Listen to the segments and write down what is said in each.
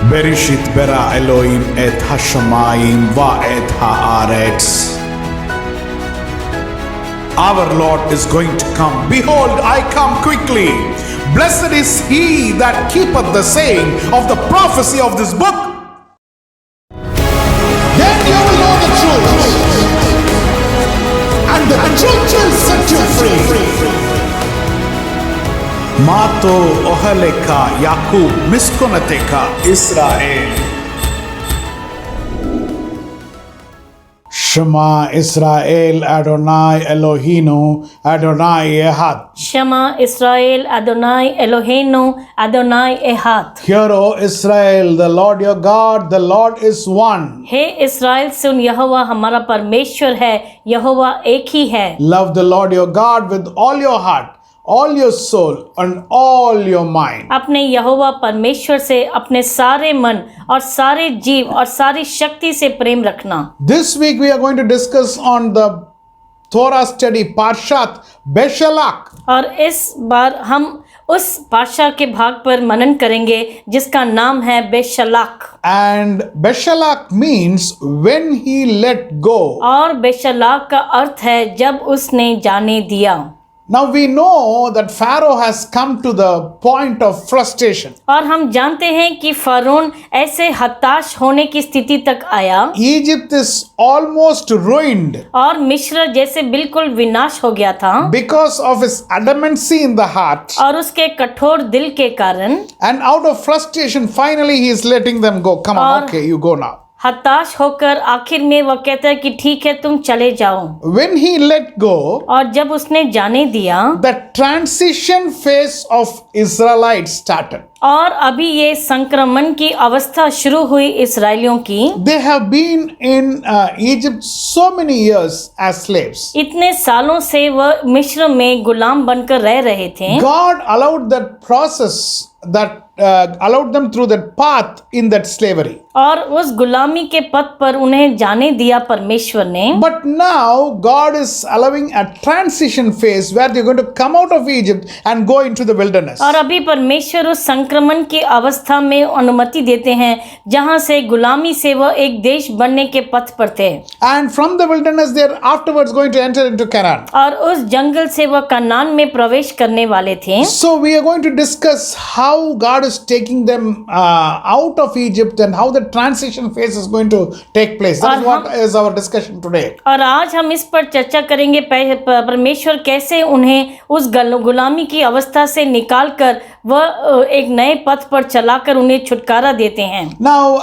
Bereshit bara Elohim et hashamayim va et haaretz. Our Lord is going to come. Behold, I come quickly. Blessed is he that keepeth the saying of the prophecy of this book. Then you will know the truth, and the truth will set you free. Mato ohaleka Yakub miskonateka Israel. Shema Israel Adonai Eloheinu Adonai Echad. Shema Israel Adonai Eloheinu Adonai Echad. Hear, O Israel, the Lord your God, the Lord is one. हे इस्राएल सुन, यहोवा हमारा परमेश्वर है, यहोवा एक ही है। Love the Lord your God with all your heart, all your soul, and all your mind. अपने यहोवा परमेश्वर से अपने सारे मन और सारे जीव और सारी शक्ति से प्रेम रखना। This week we are going to discuss on the Torah study Parshat Beshalach. और इस बार हम उस पाशा के भाग पर मनन करेंगे जिसका नाम है बेशलाक। And Beshalach means when he let go. और बेशलाक का अर्थ है जब उसने जाने दिया। Now we know that Pharaoh has come to the point of frustration. और हम जानते हैं कि फरोन ऐसे हताश होने की स्थिति तक आया। Egypt is almost ruined और मिस्र जैसे बिल्कुल विनाश हो गया था because of his adamancy in the heart. और उसके कठोर दिल के कारण। And out of frustration, finally he is letting them go. Come on, okay, you go now. हताश होकर आखिर में वह कहता है कि ठीक है, तुम चले जाओ। When he let go, और जब उसने जाने दिया, the transition phase of Israelites started. और अभी ये संक्रमण की अवस्था शुरू हुई इस्राएलियों की। They have been in Egypt so many years as slaves. इतने सालों से वह मिस्र में गुलाम बनकर रह रहे थे। God allowed that process, that allowed them through that path in that slavery. और उस गुलामी के पथ पर उन्हें जाने दिया परमेश्वर ने। But now God is allowing a transition phase where they're going to come out of Egypt and go into the wilderness. और अभी परमेश्वर उस संक्रमण की अवस्था में अनुमति देते हैं जहां से गुलामी से वह एक देश बनने के पथ पर थे। And from the wilderness they're afterwards going to enter into Canaan. और उस जंगल से वह कनान में प्रवेश करने वाले थे। So we are going to discuss how God is taking them out of Egypt and how the transition phase is going to take place. That is what is our discussion today. और आज हम इस पर चर्चा करेंगे परमेश्वर कैसे उन्हें उस गुलामी की अवस्था से निकालकर वह एक नए पथ पर चलाकर उन्हें छुटकारा देते हैं। Now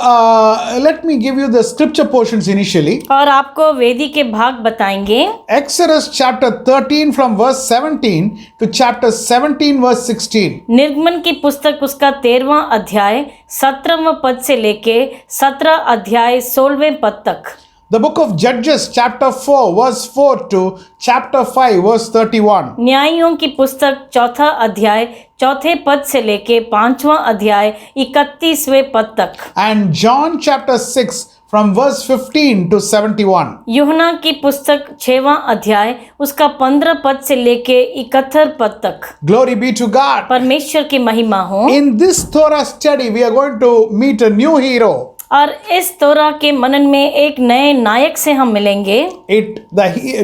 let me give you the scripture portions initially. और आपको वेदी के भाग बताएंगे। Exodus chapter 13 from verse 17 to chapter 17 verse 16. निर्गमन की पुस्तक उसका 13वां अध्याय 17वां पद से लेके 17 अध्याय 16वें पद तक। The book of Judges chapter 4 verse 4 to chapter 5 verse 31. न्यायियों की पुस्तक 4था अध्याय 4थे पद से लेके 5वां अध्याय 31वें पद तक। And John chapter 6 from verse 15 to 71. यूहन्ना की पुस्तक 6वां अध्याय उसका 15 पद से लेके 71 पद तक। Glory be to God. परमेश्वर की महिमा हो। In this Torah study we are going to meet a new hero. और इस तोरा के मनन में एक नए नायक से हम मिलेंगे।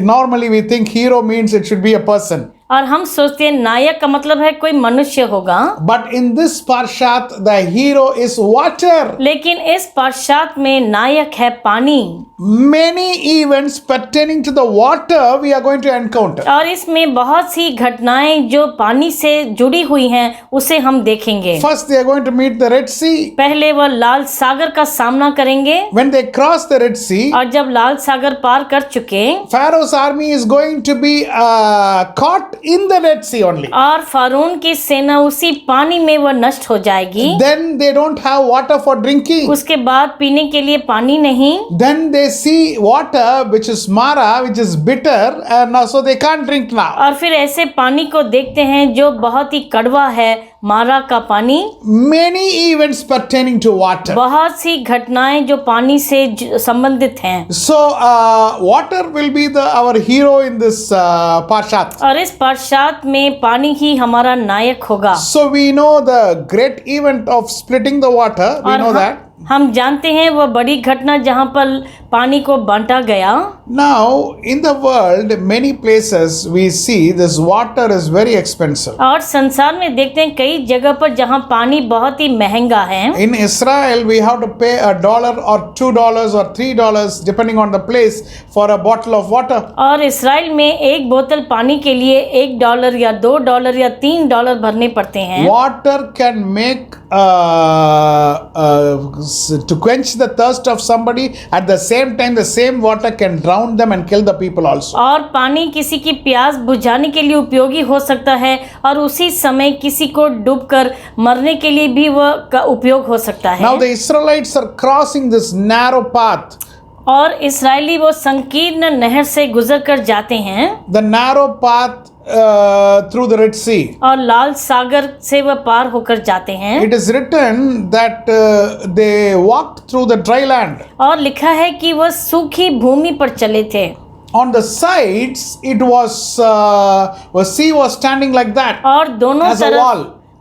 Normally we think hero means it should be a person. और हम सोचते हैं नायक का मतलब है कोई मनुष्य होगा। But in this parshat the hero is water. लेकिन इस पार्शात में नायक है पानी। Many events pertaining to the water we are going to encounter. और इसमें बहुत सी घटनाएं जो पानी से जुड़ी हुई हैं उसे हम देखेंगे। First they are going to meet the Red Sea. पहले वह लाल सागर का सामना करेंगे। When they cross the Red Sea, और जब लाल सागर पार कर चुके, Pharaoh's army is going to be caught in the Red Sea only. और फारून की सेना उसी पानी में वह नष्ट हो जाएगी। Then they don't have water for drinking. उसके बाद पीने के लिए पानी नहीं। Then they see water which is Mara, which is bitter, and so they can't drink now. और फिर ऐसे पानी को देखते हैं जो बहुत ही कड़वा है, मारा का पानी, many events pertaining to water. बहुत सी घटनाएं जो पानी से संबंधित हैं। So, water will be our hero in this Parshat. और इस पाठशात में पानी ही हमारा नायक होगा। So, we know the great event of splitting the water. We और know that. हम जानते हैं वह बड़ी घटना जहाँ पर पानी को बांटा गया। Now, in the world, many places we see this water is very expensive. और संसार में देखते हैं कई जगह पर जहाँ पानी बहुत ही महंगा है। In Israel, we have to pay $1 or $2 or $3 depending on the place for a bottle of water. और इस्राएल में एक बोतल पानी के लिए $1 या $2 या $3 भरने पड़ते हैं। Water can make to quench the thirst of somebody. At the same time, the same water can drown them and kill the people also. और पानी किसी की प्यास बुझाने के लिए उपयोगी हो सकता है और उसी समय किसी को डूबकर मरने के लिए भी वह का उपयोग हो सकता है। Now the Israelites are crossing this narrow path. और इस्राएली वो संकीर्ण नहर से गुजर कर जाते हैं। The narrow path through the Red Sea. और लाल सागर से वह पार होकर जाते हैं। It is written that they walked through the dry land. और लिखा है कि वह सूखी भूमि पर चले थे। On the sides, it was the sea was standing like that और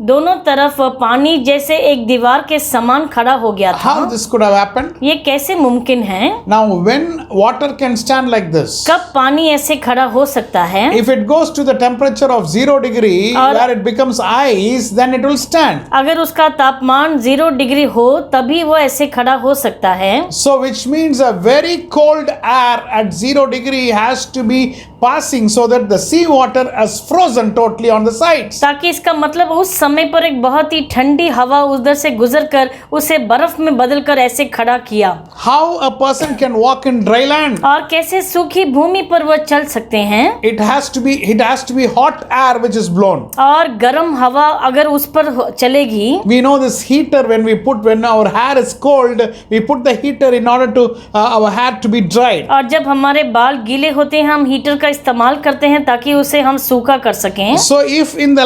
दोनों तरफ पानी जैसे एक दीवार के समान खड़ा हो गया था। How this could have happened? ये कैसे मुमकिन है? Now, when water can stand like this, कब पानी ऐसे खड़ा हो सकता है? if it goes to the temperature of 0 degree, और where it becomes ice, then it will stand. अगर उसका तापमान 0 डिग्री हो तभी वो ऐसे खड़ा हो सकता है। So, which means a very cold air at 0 degree has to be passing so that the sea water is frozen totally on the sides. ताकि इसका मतलब उस समय पर एक बहुत ही ठंडी हवा उधर से गुजरकर उसे बर्फ में बदलकर ऐसे खड़ा किया। How a person can walk in dry land? और कैसे सूखी भूमि पर वह चल सकते हैं? It has to be hot air which is blown. और गर्म हवा अगर उस पर चलेगी। We know this heater when our hair is cold, we put the heater in order to our hair to be dried. और जब हमारे बाल गीले होते हैं हम हीटर का इस्तेमाल करते हैं ताकि उसे हम सूखा कर सकें। So if in the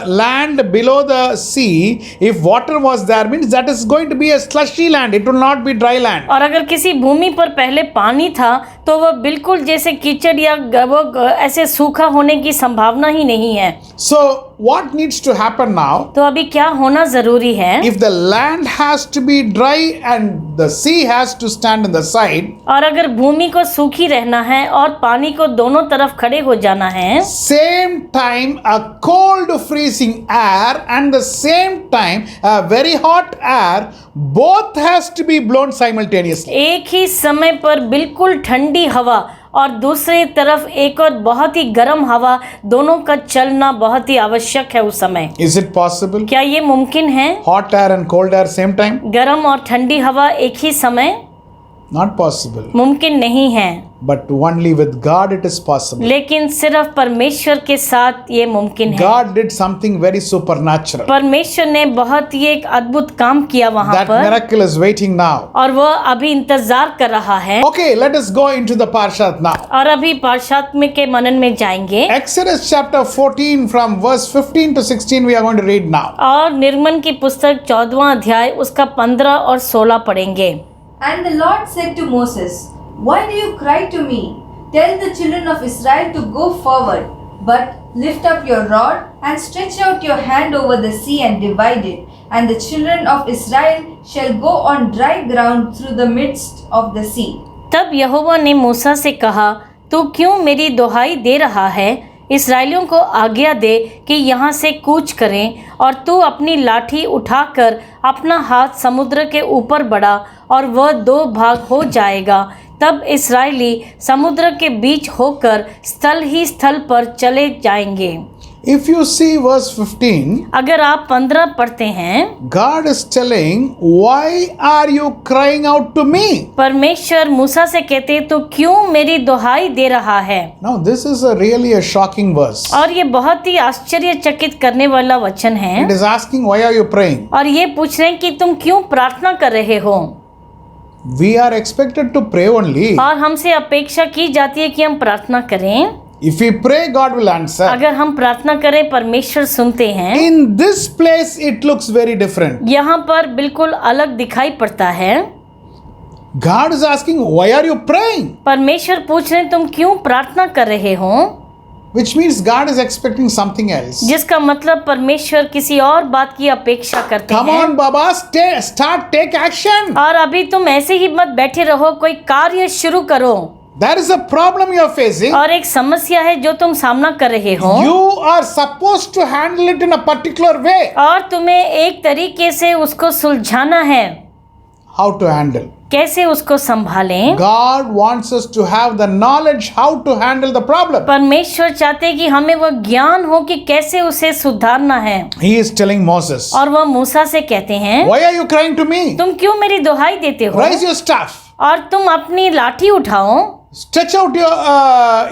land below the sea, if water was there, means that is going to be a slushy land. It will not be dry land. और अगर किसी भूमि पर पहले पानी था तो वह बिल्कुल जैसे कीचड़ या वो ऐसे सूखा होने की संभावना ही नहीं है। So what needs to happen now? तो अभी क्या होना जरूरी है? If the land has to be dry and the sea has to stand in the side, और अगर भूमि को सूखी रहना है और पानी को दोनों तरफ खड़े हो जाना है, same time a cold freezing air and the same time a very hot air, both has to be blown simultaneously. एक ही समय पर बिल्कुल ठंडी हवा और दूसरी तरफ एक और बहुत ही गर्म हवा, दोनों का चलना बहुत ही आवश्यक है उस समय। Is it possible? क्या ये मुमकिन है? Hot air and cold air same time? गर्म और ठंडी हवा एक ही समय? Not possible. मुमकिन नहीं है। But only with God it is possible. लेकिन सिर्फ परमेश्वर के साथ ये मुमकिन है। God did something very supernatural. परमेश्वर ने बहुत ही एक अद्भुत काम किया वहाँ That पर। miracle is waiting now. और वह अभी इंतजार कर रहा है। Okay, let us go into the Parshat now. और अभी पार्शात में के मनन में जाएंगे। Exodus chapter 14 from verse 15 to 16 we are going to read now. और निर्गमन की पुस्तक 14वां अध्याय उसका 15 और 16 पढ़ेंगे। And the Lord said to Moses, "Why do you cry to me? Tell the children of Israel to go forward, but lift up your rod and stretch out your hand over the sea and divide it, and the children of Israel shall go on dry ground through the midst of the sea." तब यहोवा ने मूसा से कहा, तू क्यों मेरी दुहाई दे रहा है? इस्राएलियों को आज्ञा दे कि यहाँ से कूच करें, और तू अपनी लाठी उठाकर अपना हाथ समुद्र के ऊपर बढ़ा और वह 2 भाग हो जाएगा। तब इस्राएली समुद्र के बीच होकर स्थल ही स्थल पर चले जाएंगे। If you see verse 15, अगर आप 15 पढ़ते हैं, God is telling, why are you crying out to me? परमेश्वर मूसा से कहते तो क्यों मेरी दुहाई दे रहा है? Now this is really a shocking verse. और ये बहुत ही आश्चर्यचकित करने वाला वचन है। It is asking, why are you praying? और ये पूछ रहे हैं कि तुम क्यों प्रार्थना कर रहे हो? We are expected to pray only. और हमसे अपेक्षा की जाती है कि हम प्रार्थना करें। If we pray, God will answer. अगर हम प्रार्थना करें परमेश्वर सुनते हैं। In this place, it looks very different. यहाँ पर बिल्कुल अलग दिखाई पड़ता है। God is asking, why are you praying? परमेश्वर पूछ रहे हैं तुम क्यों प्रार्थना कर रहे हो, Which means God is expecting something else. जिसका मतलब परमेश्वर किसी और बात की अपेक्षा करते Come हैं। on, Baba, start, take action. और अभी तुम ऐसे ही मत बैठे रहो, कोई कार्य शुरू करो। There is a problem you are facing. और एक समस्या है जो तुम सामना कर रहे हो, You are supposed to handle it in a particular way. और तुम्हें एक तरीके से उसको सुलझाना है। How to handle? कैसे उसको संभालें? God wants us to have the knowledge how to handle the problem. परमेश्वर चाहते हैं कि हमें वह ज्ञान हो कि कैसे उसे सुधारना है। He is telling Moses, और वह मूसा से कहते हैं, why are you crying to me? तुम क्यों मेरी दुहाई देते हो? Raise your staff. और तुम अपनी लाठी उठाओ, Stretch out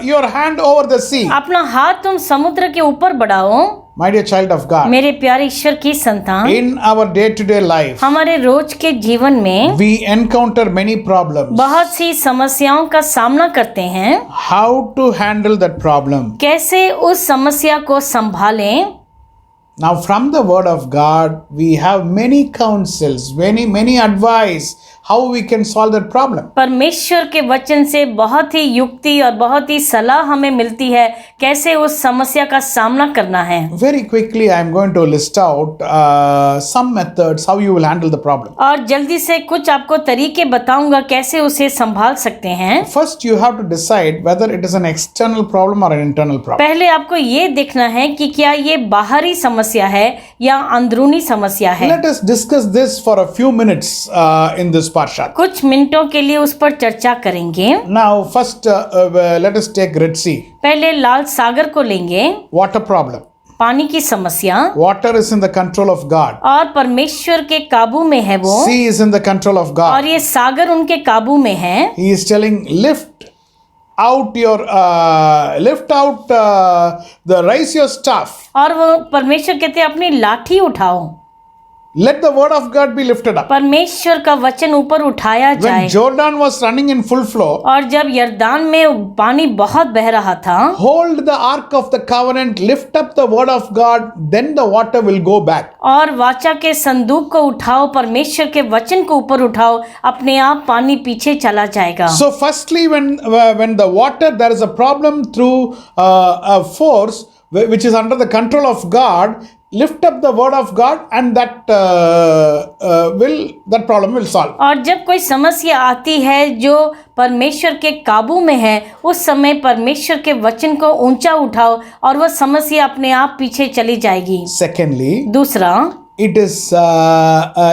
your hand over the sea. अपना हाथ तुम समुद्र के ऊपर बढ़ाओ। My dear child of God, मेरे प्यारे ईश्वर की संतान, in our day-to-day life, हमारे रोज के जीवन में we encounter many problems. बहुत सी समस्याओं का सामना करते हैं। How to handle that problem? कैसे उस समस्या को संभालें? Now, from the Word of God, we have many counsels, many advice how we can solve that problem. परमेश्वर के वचन से बहुत ही युक्ति और बहुत ही सलाह हमें मिलती है कैसे उस समस्या का सामना करना है। Very quickly, I am going to list out some methods how you will handle the problem. और जल्दी से कुछ आपको तरीके बताऊंगा कैसे उसे संभाल सकते हैं। First, you have to decide whether it is an external problem or an internal problem. पहले आपको ये देखना है कि क्या ये बाहरी समस्या है या अंदरूनी समस्या है। Let us discuss this for a few minutes in this parsha. कुछ मिनटों के लिए उस पर चर्चा करेंगे। Now, first, let us take Red Sea. पहले लाल सागर को लेंगे। Water problem. पानी की समस्या, Water is in the control of God. और परमेश्वर के काबू में है वो, Sea is in the control of God. और ये सागर उनके काबू में है। He is telling, lift out raise your staff. और वो परमेश्वर कहते हैं अपनी लाठी उठाओ। Let the word of God be lifted up. परमेश्वर का वचन ऊपर उठाया जाए। When Jordan was running in full flow, और जब यरदान में पानी बहुत बह रहा था, hold the ark of the covenant, lift up the word of God, then the water will go back. और वाचा के संदूक को उठाओ, परमेश्वर के वचन को ऊपर उठाओ, अपने आप पानी पीछे चला जाएगा। So firstly, when the water, there is a problem through a force which is under the control of God, lift up the word of God and that problem will solve. और जब कोई समस्या आती है जो परमेश्वर के काबू में है, उस समय परमेश्वर के वचन को ऊंचा उठाओ और वह समस्या अपने आप पीछे चली जाएगी। Secondly, दूसरा, it is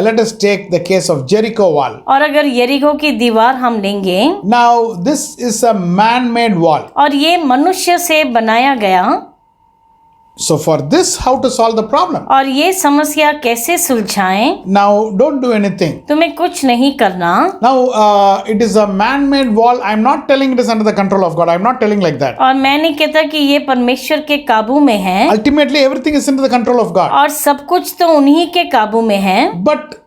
let us take the case of Jericho wall. और अगर यरीहो की दीवार हम लेंगे, Now this is a man-made wall. और ये मनुष्य से बनाया गया, So for this, how to solve the problem? और ये समस्या कैसे सुलझाएं? Now don't do anything. तुम्हें कुछ नहीं करना। Now it is a man-made wall. I'm not telling it is under the control of God. I'm not telling like that. और मैं नहीं कहता कि ये परमेश्वर के काबू में है, Ultimately, everything is under the control of God. और सब कुछ तो उन्हीं के काबू में है। But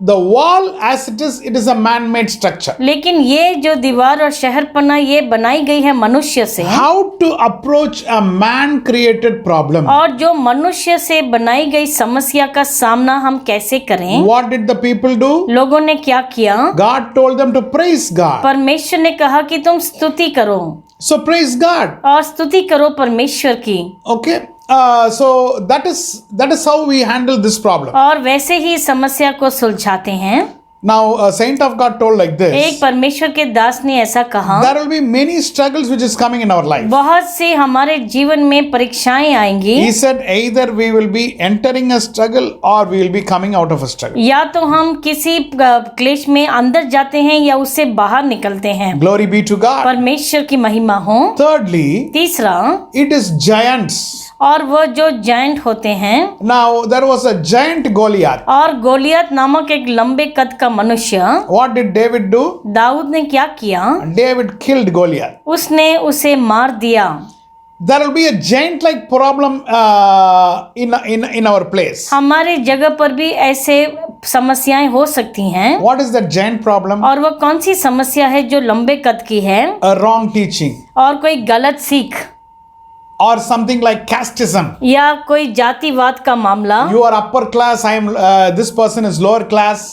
the wall as it is a man-made structure. लेकिन ये जो दीवार और शहरपना ये बनाई गई है मनुष्य से, How to approach a man-created problem? और जो मनुष्य से बनाई गई समस्या का सामना हम कैसे करें? What did the people do? लोगों ने क्या किया? God told them to praise God. परमेश्वर ने कहा कि तुम स्तुति करो, So praise God. और स्तुति करो परमेश्वर की। Okay. So that is how we handle this problem. और वैसे ही समस्या को सुलझाते हैं। Now, a saint of God told like this. एक परमेश्वर के दास ने ऐसा कहा, There will be many struggles which is coming in our life. बहुत से हमारे जीवन में परीक्षाएं आएंगी। He said either we will be entering a struggle or we will be coming out of a struggle. या तो हम किसी क्लेश में अंदर जाते हैं या उससे बाहर निकलते हैं। Glory be to God. परमेश्वर की महिमा हो। Thirdly, तीसरा, it is giants. और वो जो जायंट होते हैं। Now there was a giant Goliath. और गोलियत नामक एक लंबे कद का मनुष्य, What did David do? Dawood ने क्या किया? David killed Goliath. उसने उसे मार दिया। There will be a giant-like problem in our place. हमारे जगह पर भी ऐसे समस्याएं हो सकती हैं। What is that giant problem? और वो कौन सी समस्या है जो लंबे कद की है? A wrong teaching. और कोई गलत सीख। or something like casteism. या कोई जातिवाद का मामला You are upper class, this person is lower class.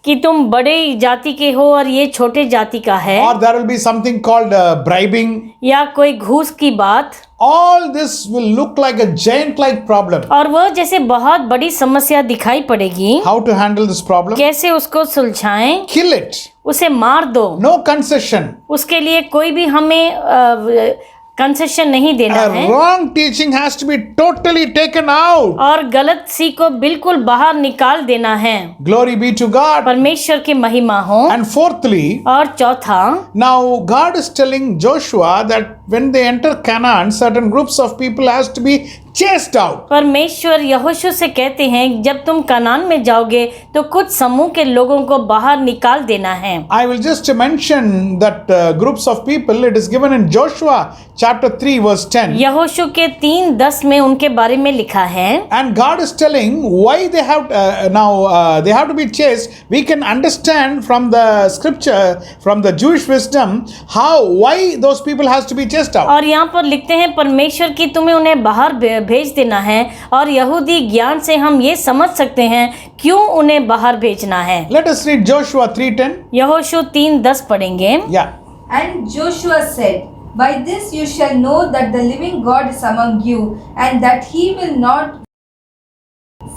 कि तुम बड़े जाति के हो और ये छोटे जाति का है, Or there will be something called bribing. या कोई घूस की बात, All this will look like a giant-like problem. और वह जैसे बहुत बड़ी समस्या दिखाई पड़ेगी। How to handle this problem? कैसे उसको सुलझाएं? Kill it. उसे मार दो। No concession. उसके लिए कोई भी हमें कंसेशन नहीं देना A है, wrong teaching has to be totally taken out. और गलत सीख को बिल्कुल बाहर निकाल देना है। Glory be to God. परमेश्वर की महिमा हो। And fourthly, और चौथा, now God is telling Joshua that when they enter Canaan, certain groups of people has to be chased out. परमेश्वर यहोशू से कहते हैं जब तुम कनान में जाओगे तो कुछ समूह के लोगों को बाहर निकाल देना है। I will just mention that groups of people. It is given in Joshua chapter 3 verse 10. यहोशू के 3:10 में उनके बारे में लिखा है। And God is telling why they have they have to be chased. We can understand from the scripture, from the Jewish wisdom, why those people has to be chased out. और यहाँ पर लिखते हैं परमेश्वर की तुम्हें उन्हें बाहर भेज देना है, और यहूदी ज्ञान से हम ये समझ सकते हैं क्यों उन्हें बाहर भेजना है। Let us read Joshua 3:10. यहोशू 3:10 पढ़ेंगे। Yeah. And Joshua said, By this you shall know that the living God is among you, and that he will not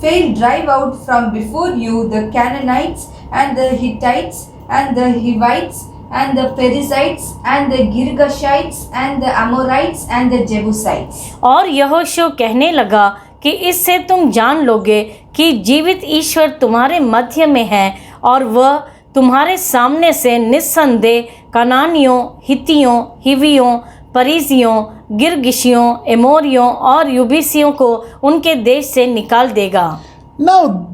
fail drive out from before you the Canaanites and the Hittites and the Hivites and the Perizzites and the Girgashites and the Amorites and the Jebusites. और यहोशू कहने लगा कि इससे तुम जान लोगे कि जीवित ईश्वर तुम्हारे मध्य में है, और वह तुम्हारे सामने से निस्संदेह कनानियों, हित्तियों, हिवियों, परिजियों, गिरगिशियों, एमोरियों और युबीसियों को उनके देश से निकाल देगा। Now,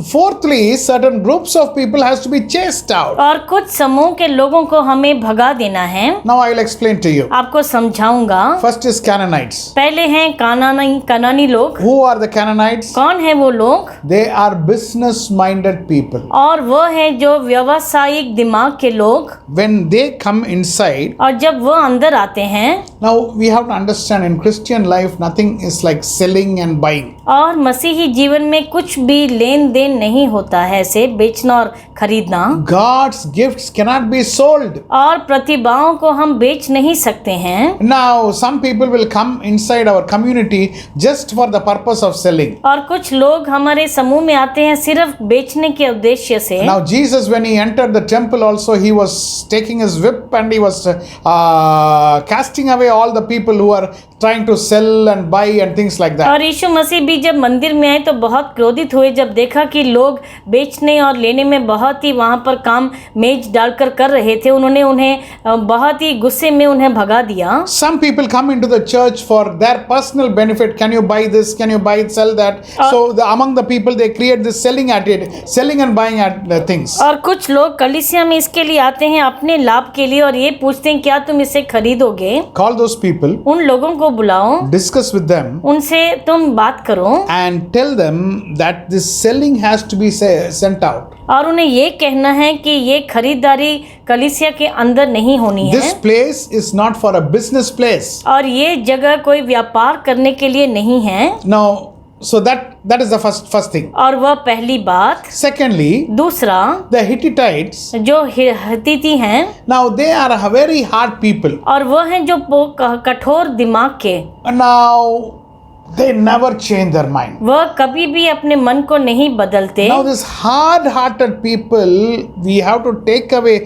fourthly, certain groups of people has to be chased out. और कुछ समूह के लोगों को हमें भगा देना है। Now I will explain to you. आपको समझाऊंगा। First is Canaanites. पहले हैं कनानी लोग। Who are the Canaanites? कौन है वो लोग? They are business-minded people. और वो है जो व्यवसायिक दिमाग के लोग। When they come inside, और जब वो अंदर आते हैं, now we have to understand in Christian life nothing is like selling and buying. और मसीही जीवन में कुछ भी लेन देन नहीं होता है, ऐसे बेचना और खरीदना। God's gifts cannot be sold. और प्रतिभाओं को हम बेच नहीं सकते हैं। Now some people will come inside our community just for the purpose of selling. और कुछ लोग हमारे समूह में आते हैं सिर्फ बेचने के उद्देश्य से। Now Jesus, when he entered the temple also, he was taking his whip and he was casting away all the people who are trying to sell and buy and things like that. और यीशु मसीह भी जब मंदिर में आए तो बहुत क्रोधित हुए जब देखा कि लोग बेचने और लेने में बहुत ही वहाँ पर काम मेज डालकर कर रहे थे। उन्होंने उन्हें बहुत ही गुस्से में उन्हें भगा दिया। Some people come into the church for their personal benefit. Can you buy this? Can you buy it? Sell that. So among the people they create this selling attitude, selling and buying things. और कुछ लोग कलीसिया में इसके लिए आते हैं अपने लाभ के लिए, और ये पूछते हैं क्या तुम इसे खरीदोगे? Call those people. उन लोगों को बुलाओ, Discuss with them. उनसे तुम बात करो And tell them that this selling has to be sent out. और उन्हें ये कहना है कि ये खरीदारी कलीसिया के अंदर नहीं होनी है। This place is not for a business place. और ये जगह कोई व्यापार करने के लिए नहीं है। Now, so that is the first thing. और वह पहली बात। Secondly, दूसरा, the Hittites. जो हित्ती हैं, Now they are a very hard people. और वह हैं जो कठोर दिमाग के। Now they never change their mind. वह कभी भी अपने मन को नहीं बदलते। Now this hard-hearted people, we have to take away.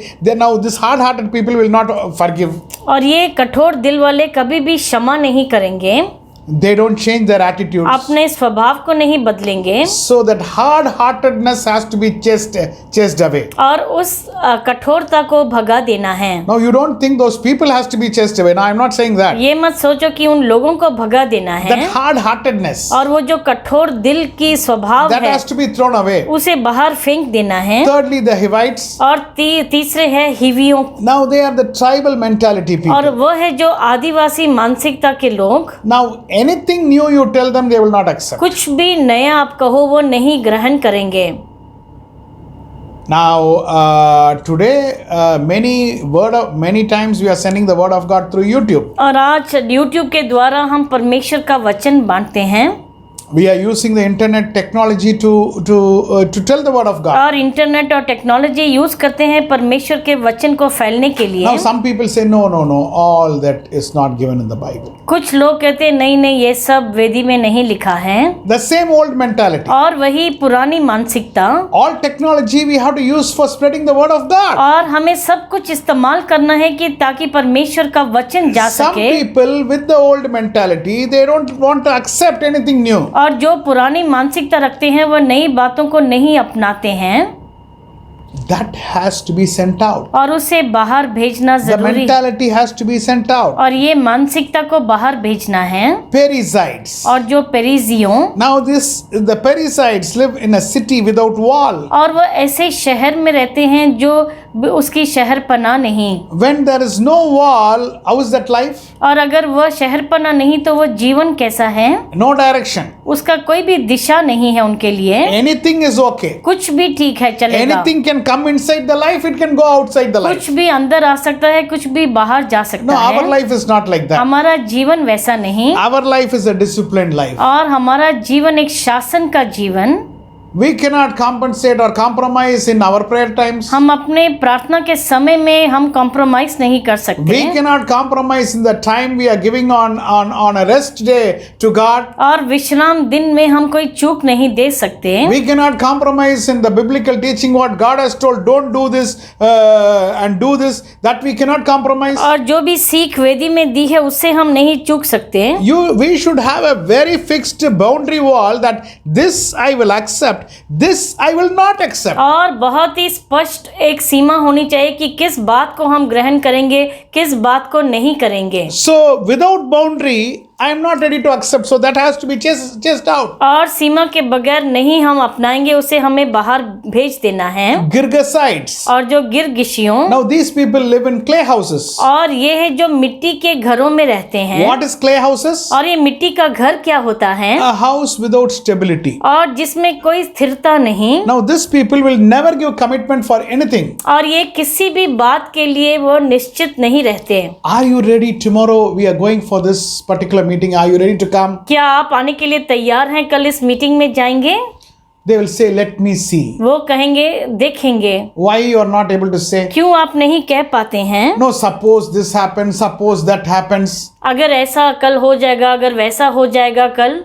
Now this hard-hearted people will not forgive. और ये कठोर दिल वाले कभी भी क्षमा नहीं करेंगे। They don't change their attitudes. अपने स्वभाव को नहीं बदलेंगे। So that hard-heartedness has to be chased away. और उस कठोरता को भगा देना है। Now you don't think those people has to be chased away. Now I'm not saying that. ये मत सोचो कि उन लोगों को भगा देना है। That hard-heartedness. और वो जो कठोर दिल की स्वभाव That है, has to be thrown away. उसे बाहर फेंक देना है। Thirdly, the Hivites. और तीसरे है हिवियों। Now they are the tribal mentality people. और वो है जो आदिवासी मानसिकता के लोग। Now anything new you tell them, they will not accept. कुछ भी नया आप कहो वो नहीं ग्रहण करेंगे। Now, today, many times we are sending the word of God through YouTube. और आज YouTube के द्वारा हम परमेश्वर का वचन बांटते हैं। We are using the internet technology to tell the word of God. और इंटरनेट और टेक्नोलॉजी यूज करते हैं परमेश्वर के वचन को फैलने के लिए। Now, some people say, no, all that is not given in the Bible. कुछ लोग कहते हैं नहीं ये सब वेदी में नहीं लिखा है। The same old mentality. और वही पुरानी मानसिकता। All technology we have to use for spreading the word of God. और हमें सब कुछ इस्तेमाल करना है कि ताकि परमेश्वर का वचन जा Some सके। people with the old mentality, they don't want to accept anything new. और जो पुरानी मानसिकता रखते हैं वह नई बातों को नहीं अपनाते हैं। That has to be sent out. और उसे बाहर भेजना The जरूरी है। mentality has to be sent out. और ये मानसिकता को बाहर भेजना है। Parasites. और जो पेरिजियों, Now the parasites live in a city without wall. और वह ऐसे शहर में रहते हैं जो उसकी शहर पना नहीं। When there is no wall, how is that life? और अगर वह शहर पना नहीं तो वह जीवन कैसा है? No direction. उसका कोई भी दिशा नहीं है उनके लिए। Anything is okay. कुछ भी ठीक है, चलेगा। Anything can come inside the life, it can go outside the life. कुछ भी अंदर आ सकता है, कुछ भी बाहर जा सकता No, है। our life is not like that. हमारा जीवन वैसा नहीं। Our life is a disciplined life. और हमारा जीवन एक शासन का जीवन। We cannot compensate or compromise in our prayer times. हम अपने प्रार्थना के समय में हम कॉम्प्रोमाइज नहीं कर सकते। We cannot compromise in the time we are giving on a rest day to God. और विश्राम दिन में हम कोई चूक नहीं दे सकते। We cannot compromise in the biblical teaching what God has told. Don't do this and do this. That we cannot compromise. और जो भी सीख वेदी में दी है उससे हम नहीं चूक सकते। We should have a very fixed boundary wall that this I will accept. This I will not accept. और बहुत ही स्पष्ट एक सीमा होनी चाहिए कि किस बात को हम ग्रहण करेंगे, किस बात को नहीं करेंगे। So without boundary, I am not ready to accept. So that has to be chased out. और सीमा के बगैर नहीं हम अपनाएंगे, उसे हमें बाहर भेज देना है। Girgasites. और जो गिरगिशियों, Now these people live in clay houses. और ये है जो मिट्टी के घरों में रहते हैं। What is clay houses? और ये मिट्टी का घर क्या होता है? A house without stability. और जिसमें कोई स्थिरता नहीं। Now these people will never give commitment for anything. और ये किसी भी बात के लिए वो निश्चित नहीं रहते। Are you ready? Tomorrow we are going for this particular meeting. Are you ready to come? क्या आप आने के लिए तैयार हैं? कल इस मीटिंग में जाएंगे? They will say, let me see. वो कहेंगे देखेंगे। Why you are not able to say? क्यों आप नहीं कह पाते हैं? No, suppose this happens, suppose that happens. अगर ऐसा कल हो जाएगा, अगर वैसा हो जाएगा कल।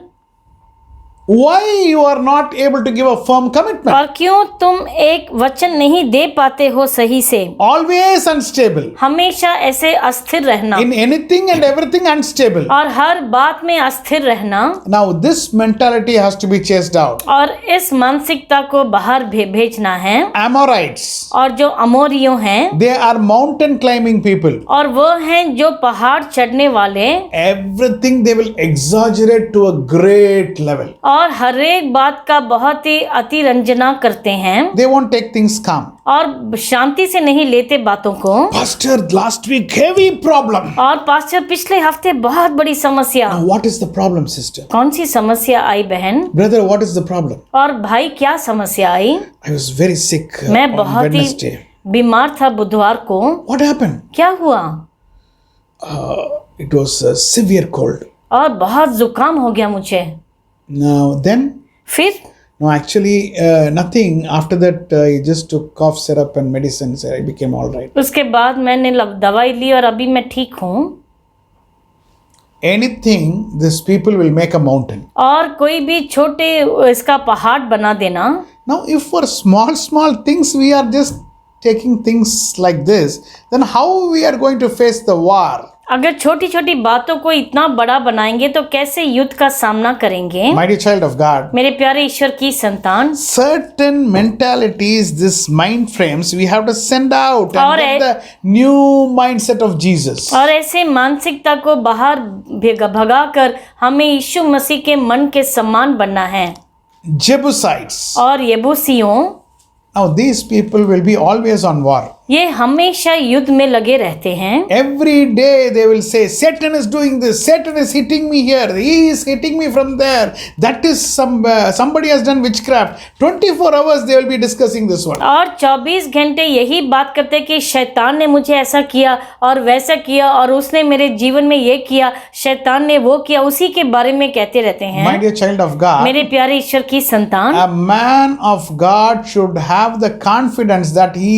Why you are not able to give a firm commitment? और क्यों तुम एक वचन नहीं दे पाते हो सही से? Always unstable. हमेशा ऐसे अस्थिर रहना। In anything and everything unstable. और हर बात में अस्थिर रहना। Now this mentality has to be chased out. और इस मानसिकता को बाहर भेजना है। Amorites. और जो अमोरियों हैं, They are mountain climbing people. और वो हैं जो पहाड़ चढ़ने वाले। Everything they will exaggerate to a great level. और हर एक बात का बहुत ही अतिरंजना करते हैं। They won't take things calm. और शांति से नहीं लेते बातों को। Pastor, last week heavy problem. और पास्टर पिछले हफ्ते बहुत बड़ी समस्या। Now, what is the problem, sister? कौन सी समस्या आई बहन? Brother, what is the problem? और भाई क्या समस्या आई? I was very sick मैं on बहुत Wednesday. ही बीमार था बुधवार को। What happened? क्या हुआ? It was a severe cold. और बहुत जुकाम हो गया मुझे। Now then, फिर? no, actually nothing. After that, I just took cough syrup and medicines. I became all right. उसके बाद मैंने दवाई ली और अभी मैं ठीक हूँ। Anything, these people will make a mountain. और कोई भी छोटे इसका पहाड़ बना देना। Now, if for small things we are just taking things like this, then how we are going to face the war? अगर छोटी छोटी बातों को इतना बड़ा बनाएंगे तो कैसे युद्ध का सामना करेंगे? My dear child of God, मेरे प्यारे ईश्वर की संतान, certain mentalities, this mind frames, we have to send out और and get the new mindset of Jesus. और ऐसे मानसिकता को बाहर भगाकर हमें यीशु मसीह के मन के समान बनना है। Jebusites. और यबूसियों, Now these people will be always on war. ये हमेशा युद्ध में लगे रहते हैं। Every day they will say, Satan is doing this, Satan is hitting me here, he is hitting me from there, that is somebody has done witchcraft. 24 hours they will be discussing this one. और 24 घंटे यही बात करते कि शैतान ने मुझे ऐसा किया और वैसा किया और उसने मेरे जीवन में ये किया, शैतान ने वो किया, उसी के बारे में कहते रहते हैं। My dear child of God, मेरे प्यारे ईश्वर की संतान, a man of God should have the confidence that he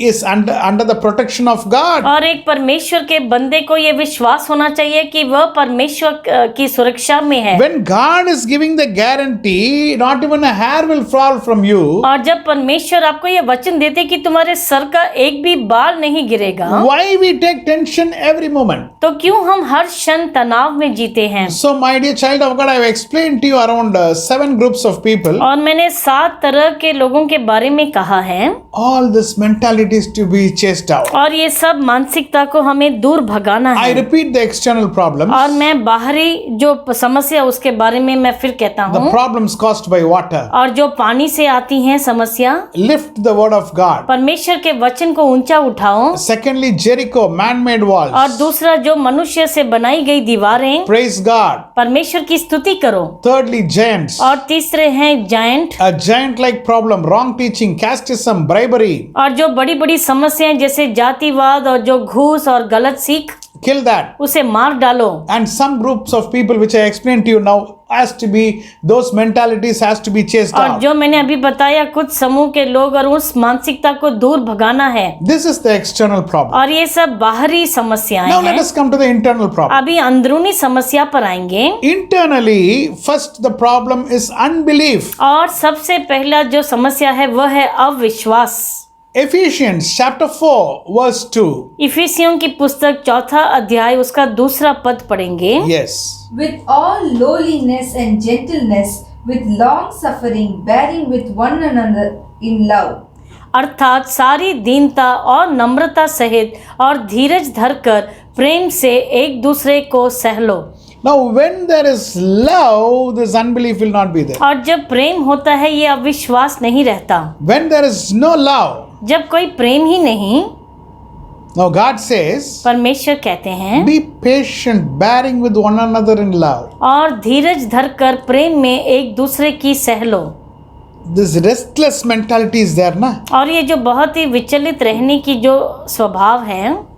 is under the protection of God. और एक परमेश्वर के बंदे को ये विश्वास होना चाहिए कि वह परमेश्वर की सुरक्षा में है। When God is giving the guarantee, not even a hair will fall from you. और जब परमेश्वर आपको ये वचन देते कि तुम्हारे सर का एक भी बाल नहीं गिरेगा, Why we take tension every moment? तो क्यों हम हर क्षण तनाव में जीते हैं? So my dear child of God, I have explained to you around 7 groups of people. और मैंने 7 तरह के लोगों के बारे में कहा है। All this mentality is to be chased out. और ये सब मानसिकता को हमें दूर भगाना I है। repeat the external problems. और मैं बाहरी जो समस्या उसके बारे में मैं फिर कहता The हूँ। problems caused by water. और जो पानी से आती हैं समस्या, Lift the word of God. परमेश्वर के वचन को ऊंचा उठाओ। Secondly, Jericho, man-made walls. और दूसरा जो मनुष्य से बनाई गई दीवारें, Praise God. परमेश्वर की स्तुति करो। Thirdly, giants. और तीसरे हैं giant. A giant-like problem, wrong teaching, casteism, bribery. और जो बड़ी बड़ी समस्याएं जैसे जातिवाद और जो घूस और गलत सीख, Kill that. उसे मार डालो। And some groups of people which I explained to you now has to be, those mentalities has to be chased और out. जो मैंने अभी बताया कुछ समूह के लोग और उस मानसिकता को दूर भगाना है। This is the external problem. और ये सब बाहरी समस्याएं Now let हैं। us come to the internal problem. अभी अंदरूनी समस्या पर आएंगे। Internally, first the problem is unbelief. और सबसे पहला जो समस्या है वह है अविश्वास। Ephesians chapter 4 verse 2. इफिसियों की पुस्तक 4 अध्याय उसका 2 पद पढ़ेंगे। Yes. With all lowliness and gentleness, with long suffering, bearing with one another in love. अर्थात सारी दीनता और नम्रता सहित और धीरज धरकर प्रेम से एक दूसरे को सह लो। Now when there is love, this unbelief will not be there. और जब प्रेम होता है ये अविश्वास नहीं रहता। When there is no love, जब कोई प्रेम ही नहीं, now God says, परमेश्वर कहते हैं, be patient, bearing with one another in love. और धीरज धरकर प्रेम में एक दूसरे की सह लो। This restless mentality is there, na? और ये जो बहुत ही विचलित रहने की जो स्वभाव है,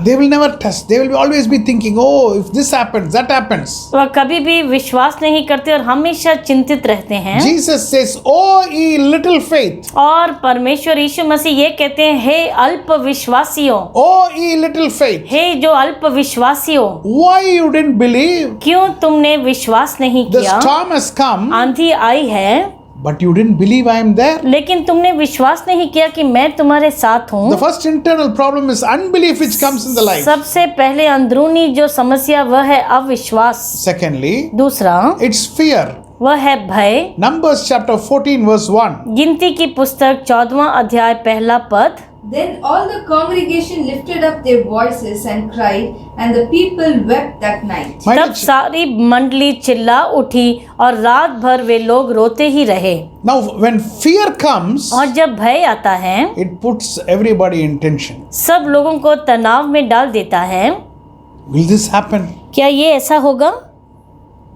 They will never trust. They will always be thinking, oh, if this happens, that happens. वह कभी भी विश्वास नहीं करते और हमेशा चिंतित रहते हैं। Jesus says, oh, ye little faith. और परमेश्वर यीशु मसीह ये कहते हैं, हे अल्प विश्वासियों, Oh, ye little faith. हे जो अल्प विश्वासियों, Why you didn't believe? क्यों तुमने विश्वास नहीं The किया? storm has come, आंधी आई है, but you didn't believe I am there. लेकिन तुमने विश्वास नहीं किया कि मैं तुम्हारे साथ हूँ। The first internal problem is unbelief which comes in the life. सबसे पहले अंदरूनी जो समस्या वह है अविश्वास। Secondly, दूसरा it's fear. वह है भय। Numbers chapter 14 verse 1. गिनती की पुस्तक 14वां अध्याय पहला पद। Then all the congregation lifted up their voices and cried, and the people wept that night. My तब dear ch- सारी मंडली चिल्ला उठी और रात भर वे लोग रोते ही रहे। Now when fear comes, और जब भय आता है it puts everybody in tension. सब लोगों को तनाव में डाल देता है। Will this happen? क्या ये ऐसा होगा?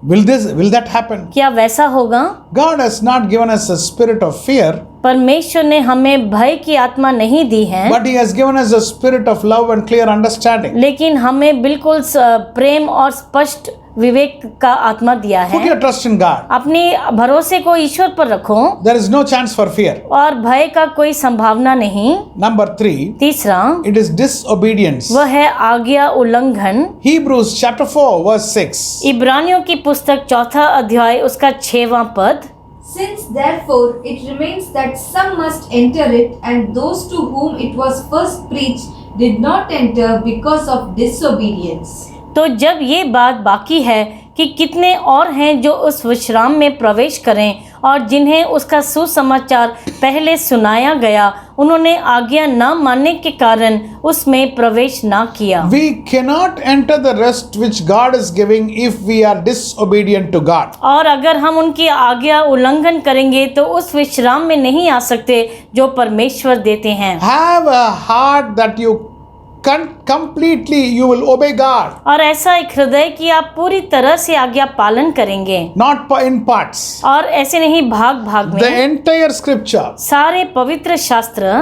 Will that happen? क्या वैसा होगा? God has not given us a spirit of fear, परमेश्वर ने हमें भय की आत्मा नहीं दी है, but He has given us a spirit of love and clear understanding. लेकिन हमें बिल्कुल प्रेम और स्पष्ट विवेक का आत्मा दिया Put है। your trust in God. अपने भरोसे को ईश्वर पर रखो There is no chance for fear. और भय का कोई संभावना नहीं। Number 3, तीसरा it is disobedience. वह है आज्ञा उल्लंघन। Hebrews chapter 4 verse 6. इब्रानियों की पुस्तक 4 अध्याय उसका 6वां पद। Since therefore it remains that some must enter it, and those to whom it was first preached did not enter because of disobedience. तो जब ये बात बाकी है कि कितने और हैं जो उस विश्राम में प्रवेश करें और जिन्हें उसका सुसमाचार पहले सुनाया गया उन्होंने आज्ञा न मानने के कारण उसमें प्रवेश न किया। We cannot enter the rest which God is giving if we are disobedient to God. और अगर हम उनकी आज्ञा उल्लंघन करेंगे तो उस विश्राम में नहीं आ सकते जो परमेश्वर देते हैं। Have a heart that you completely you will obey God. और ऐसा एक हृदय कि आप पूरी तरह से आज्ञा पालन करेंगे, Not in parts. और ऐसे नहीं भाग भाग The में। entire scripture सारे पवित्र शास्त्र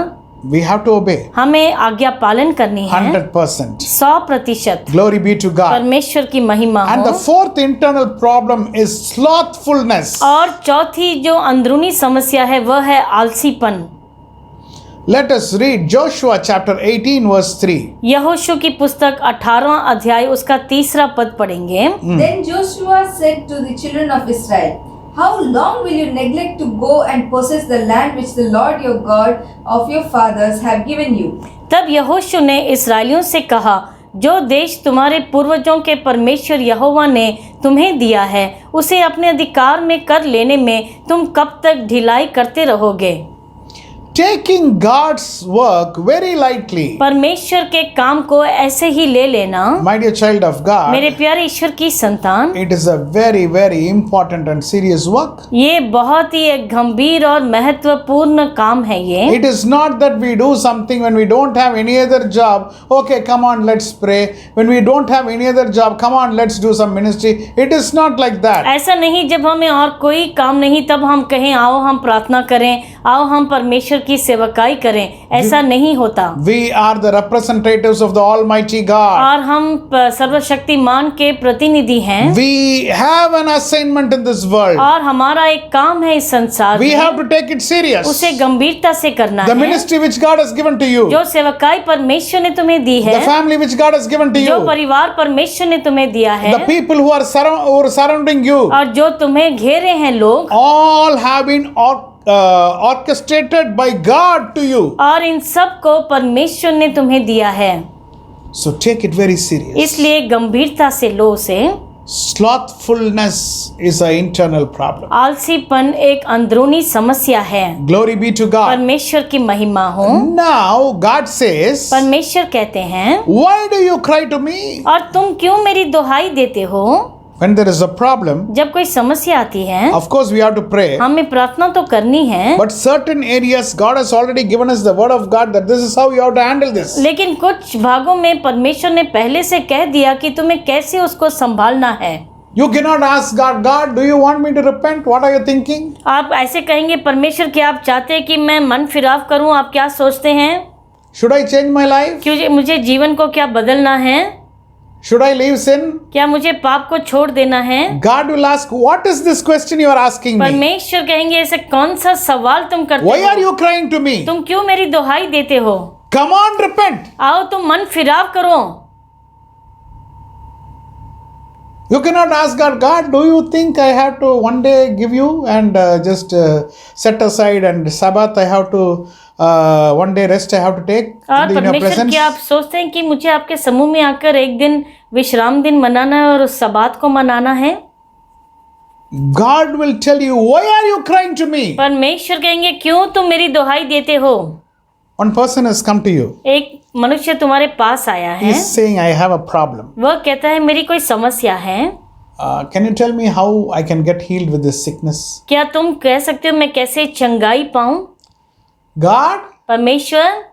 we have to obey. हमें आज्ञा पालन करनी है 100%. 100%। Glory be to God. परमेश्वर की महिमा And हो। the fourth internal problem is slothfulness. और चौथी जो अंदरूनी समस्या है वह है आलसीपन। Let us read Joshua chapter 18 verse 3. यहोशू की पुस्तक 18वां अध्याय उसका 3रा पद पढ़ेंगे। Then Joshua said to the children of Israel, How long will you neglect to go and possess the land which the Lord your God of your fathers have given you? तब यहोशू ने इस्राएलियों से कहा, जो देश तुम्हारे पूर्वजों के परमेश्वर यहोवा ने तुम्हें दिया है उसे अपने अधिकार में कर लेने में तुम कब तक ढिलाई करते रहोगे? Taking God's work very lightly. परमेश्वर के काम को ऐसे ही ले लेना, My dear child of God, मेरे प्यारे ईश्वर की संतान, it is a very, very important and serious work. ये बहुत ही एक गंभीर और महत्वपूर्ण काम है ये। It is not that we do something when we don't have any other job. Okay, come on, let's pray. When we don't have any other job, come on, let's do some ministry. It is not like that. ऐसा नहीं जब हमें और कोई काम नहीं तब हम कहें आओ हम प्रार्थना करें, आओ हम परमेश्वर की सेवकाई करें, ऐसा नहीं होता। We are the representatives of the Almighty God. और हम सर्वशक्तिमान के प्रतिनिधि हैं। We have an assignment in this world. और हमारा एक काम है इस संसार We में, have to take it serious. उसे गंभीरता से करना The है। ministry which God has given to you, जो सेवकाई परमेश्वर ने तुम्हें दी है, the family which God has given to जो you, परिवार परमेश्वर ने तुम्हें दिया है, the people who are surrounding you, और जो तुम्हें घेरे हैं लोग, all have been orchestrated by God to you. और इन सब को परमेश्वर ने तुम्हें दिया है, So take it very serious. इसलिए गंभीरता से लो उसे। Slothfulness is an internal problem. आलसीपन एक अंदरूनी समस्या है। Glory be to God. परमेश्वर की महिमा हो। Now God says, परमेश्वर कहते हैं, why do you cry to me? और तुम क्यों मेरी दुहाई देते हो? When there is a problem, जब कोई समस्या आती है of course we have to pray. हमें प्रार्थना तो करनी है, But certain areas God has already given us the word of God that this is how you have to handle this. लेकिन कुछ भागों में परमेश्वर ने पहले से कह दिया कि तुम्हें कैसे उसको संभालना है। You cannot ask God, God, do you want me to repent? What are you thinking? आप ऐसे कहेंगे परमेश्वर क्या आप चाहते हैं कि मैं मन फिराव करूं? आप क्या सोचते हैं? Should I change my life? क्यों मुझे जीवन को क्या बदलना है? Should I leave sin? क्या मुझे पाप को छोड़ देना है? God will ask, what is this question you are asking me? परमेश्वर कहेंगे ऐसे कौन सा सवाल तुम करते Why are हो? you crying to me? तुम क्यों मेरी दुहाई देते हो? Come on, repent. आओ तुम मन फिराव करो। You cannot ask God, God, do you think I have to one day give you and just set aside and Sabbath I have to one day rest I have to take और in your परमेश्वर presence? क्या आप सोचते हैं कि मुझे आपके समूह में आकर एक दिन विश्राम दिन मनाना है और उस सबात को मनाना है? God will tell you, why are you crying to me? परमेश्वर कहेंगे क्यों तुम मेरी दुहाई देते हो? One person has come to you. एक मनुष्य तुम्हारे पास आया है, He's saying, I have a problem. वह कहता है मेरी कोई समस्या है, Can you tell me how I can get healed with this sickness? क्या तुम कह सकते हो मैं कैसे चंगाई पाऊं? God, परमेश्वर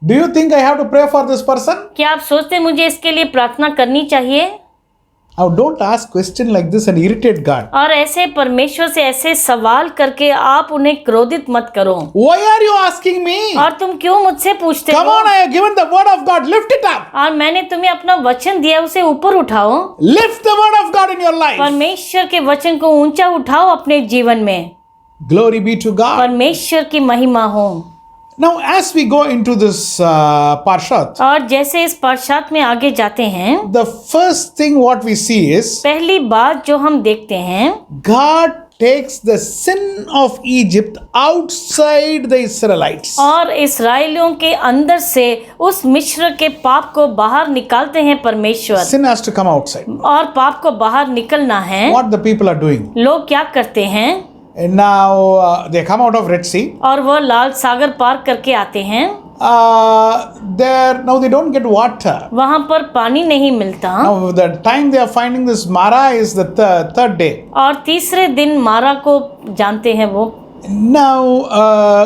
do you think I have to pray for this person? क्या आप सोचते हैं मुझे इसके लिए प्रार्थना करनी चाहिए? Now don't ask question like this and irritate God. और ऐसे परमेश्वर से ऐसे सवाल करके आप उन्हें क्रोधित मत करो। Why are you asking me? और तुम क्यों मुझसे पूछते Come हो? on, I have given the word of God. Lift it up. और मैंने तुम्हें अपना वचन दिया, उसे ऊपर उठाओ। Lift the word of God in your life. परमेश्वर के वचन को ऊंचा उठाओ अपने जीवन में। Glory be to God. परमेश्वर की महिमा हो। Now, as we go into this Parshat, और जैसे इस पार्शात में आगे जाते हैं, the first thing what we see is पहली बात जो हम देखते हैं, God takes the sin of Egypt outside the Israelites. और इस्राएलियों के अंदर से उस मिस्र के पाप को बाहर निकालते हैं परमेश्वर। Sin has to come outside. और पाप को बाहर निकलना है। What the people are doing? लोग क्या करते हैं? And now they come out of Red Sea. और वह लाल सागर पार करके आते हैं। Now they don't get water. वहाँ पर पानी नहीं मिलता। Now the time they are finding this Mara is the third day. और तीसरे दिन मारा को जानते हैं वो। Now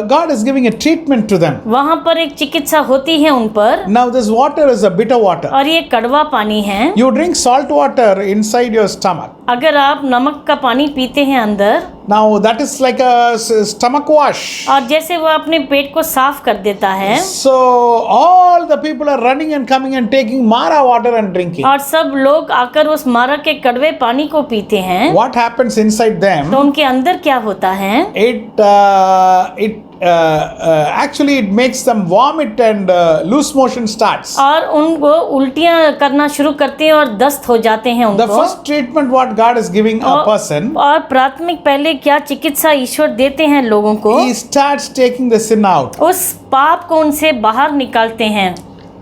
God is giving a treatment to them. वहाँ पर एक चिकित्सा होती है उन पर। Now this water is a bitter water. और ये कड़वा पानी है। You drink salt water inside your stomach. अगर आप नमक का पानी पीते हैं अंदर, Now that is like a stomach wash. और जैसे वो अपने पेट को साफ कर देता है, So all the people are running and coming and taking Mara water and drinking. और सब लोग आकर उस मारा के कड़वे पानी को पीते हैं। What happens inside them? तो उनके अंदर क्या होता है? Actually it makes them vomit and loose motion starts. और उनको उल्टियां करना शुरू करते हैं और दस्त हो जाते हैं The उनको। first treatment what God is giving a person, और प्राथमिक पहले क्या चिकित्सा ईश्वर देते हैं लोगों को? He starts taking the sin out. उस पाप को उनसे बाहर निकालते हैं।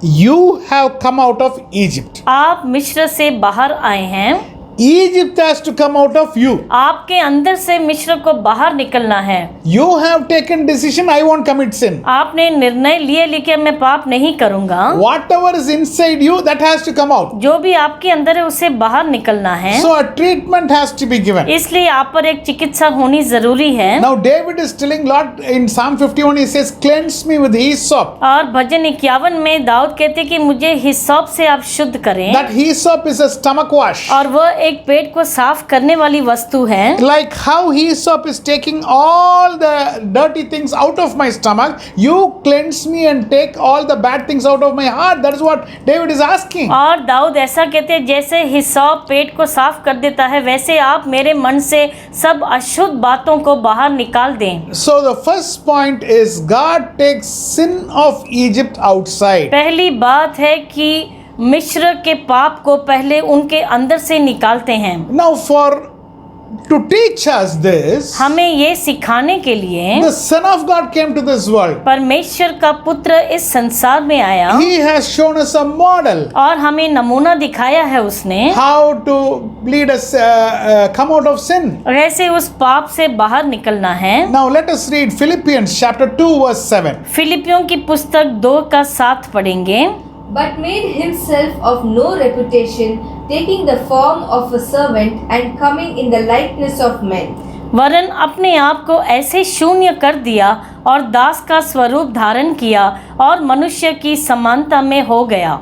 You have come out of Egypt. आप मिस्र से बाहर आए हैं। Egypt has to come out of you. आपके अंदर से मिस्र को बाहर निकलना है। You have taken decision, I won't commit sin. आपने निर्णय लिए लेके मैं पाप नहीं करूंगा। Whatever is inside you, that has to come out. जो भी आपके अंदर है उससे बाहर निकलना है। So a treatment has to be given. इसलिए आप पर एक चिकित्सा होनी जरूरी है। Now David is telling Lord in Psalm 51, he says, cleanse me with hyssop. और भजन 51 में दाऊद कहते कि मुझे हिस्सोप से आप शुद्ध करें। That hyssop is a stomach wash. और वह एक पेट को साफ करने वाली वस्तु है। Like how hyssop is taking all the dirty things out of my stomach, you cleanse me and take all the bad things out of my heart. That is what David is asking. और दाऊद ऐसा कहते हैं जैसे हिस्सोप पेट को साफ कर देता है, वैसे आप मेरे मन से सब अशुद्ध बातों को बाहर निकाल दें। So the first point is God takes sin of Egypt outside. पहली बात है कि मिस्र के पाप को पहले उनके अंदर से निकालते हैं। Now to teach us this, हमें ये सिखाने के लिए the Son of God came to this world. परमेश्वर का पुत्र इस संसार में आया। He has shown us a model और हमें नमूना दिखाया है उसने how to lead us come out of sin. कैसे उस पाप से बाहर निकलना है। Now let us read Philippians chapter 2 verse 7. फिलिपियों की पुस्तक 2:7 पढ़ेंगे। But made himself of no reputation, taking the form of a servant and coming in the likeness of men. वरन अपने आप को ऐसे शून्य कर दिया और दास का स्वरूप धारण किया और मनुष्य की समानता में हो गया।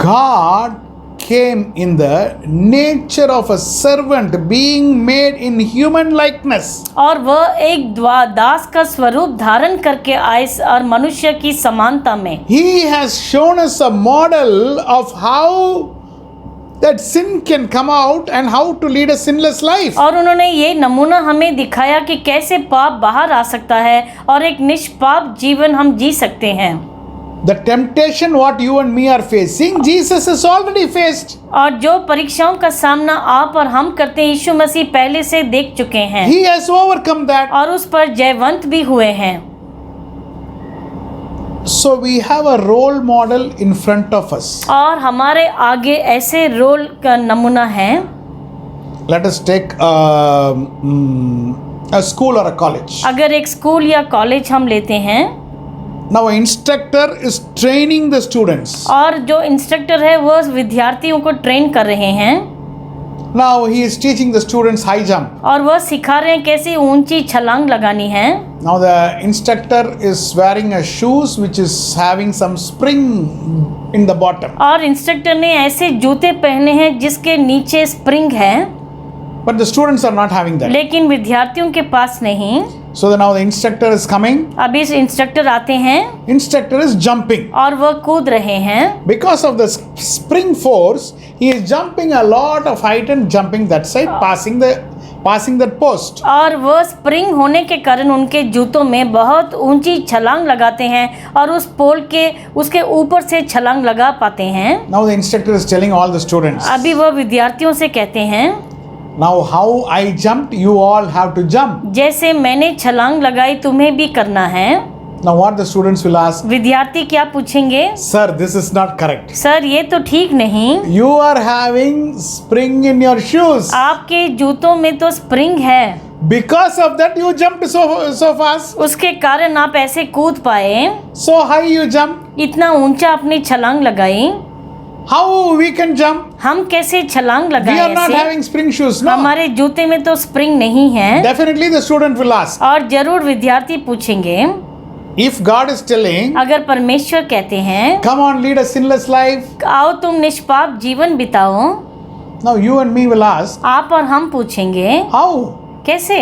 God came in the nature of a servant, being made in human likeness. और वह एक दास का स्वरूप धारण करके आए और मनुष्य की समानता में। He has shown us a model of how that sin can come out and how to lead a sinless life. और उन्होंने ये नमूना हमें दिखाया कि कैसे पाप बाहर आ सकता है और एक निष्पाप जीवन हम जी सकते हैं। The temptation what you and me are facing, Jesus has already faced. और जो परीक्षाओं का सामना आप और हम करते हैं, यीशु मसीह पहले से देख चुके हैं। He has overcome that. और उस पर जयवंत भी हुए हैं। So we have a role model in front of us. और हमारे आगे ऐसे रोल का नमूना है। Let us take a school or a college. अगर एक स्कूल या कॉलेज हम लेते हैं। Now an instructor is training the students. और जो इंस्ट्रक्टर है वो विद्यार्थियों को ट्रेन कर रहे हैं। Now he is teaching the students high jump. और वह सिखा रहे हैं कैसे ऊंची छलांग लगानी है। Now the instructor is wearing a shoes which is having some spring in the bottom. और इंस्ट्रक्टर ने ऐसे जूते पहने हैं जिसके नीचे स्प्रिंग है। But the students are not having that. लेकिन विद्यार्थियों के पास नहीं। So now the instructor is coming. अभी इंस्ट्रक्टर आते हैं। Instructor is jumping. और वह कूद रहे हैं। Because of the spring force, he is jumping a lot of height and jumping that side, passing that post. और वह स्प्रिंग होने के कारण उनके जूतों में बहुत ऊंची छलांग लगाते हैं और उस पोल के उसके ऊपर से छलांग लगा पाते हैं। Now the instructor is telling all the students. अभी वह विद्यार्थियों से कहते हैं, Now how I jumped, you all have to jump. जैसे मैंने छलांग लगाई तुम्हें भी करना है। Now, what the students will ask, विद्यार्थी क्या पूछेंगे? Sir, this is not correct. Sir ये तो ठीक नहीं, You are having spring in your shoes. आपके जूतों में तो स्प्रिंग है, Because of that, you jumped so fast. उसके कारण आप ऐसे कूद पाए, So high you jumped. इतना ऊंचा अपनी छलांग लगाई। How we can jump? हम कैसे छलांग We are लगाए not ऐसे? having spring shoes. No. हमारे जूते में तो स्प्रिंग नहीं है। Definitely the student will ask. और जरूर विद्यार्थी पूछेंगे, If God is telling, अगर परमेश्वर कहते हैं come on, lead a sinless life. आओ तुम निष्पाप जीवन बिताओ, Now you and me will ask, आप और हम पूछेंगे how? कैसे?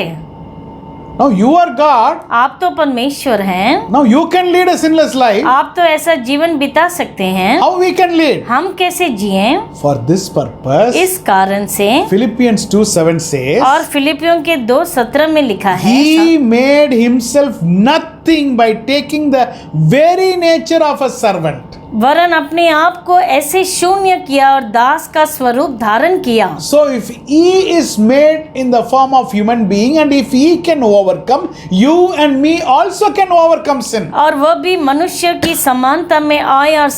Now you are God. आप तो परमेश्वर हैं, Now you can lead a sinless life. आप तो ऐसा जीवन बिता सकते हैं, How we can lead? हम कैसे जिएं? For this purpose, इस कारण से, Philippians 2:7 says, और फिलिपियों के 2:17 में लिखा है, He made himself nothing by taking the very nature of a servant. वरन अपने आप को ऐसे शून्य किया और दास का स्वरूप धारण किया। So if he is made in the form of human being and if he can overcome, you and me also can overcome sin. और वह भी मनुष्य की समानता में आए और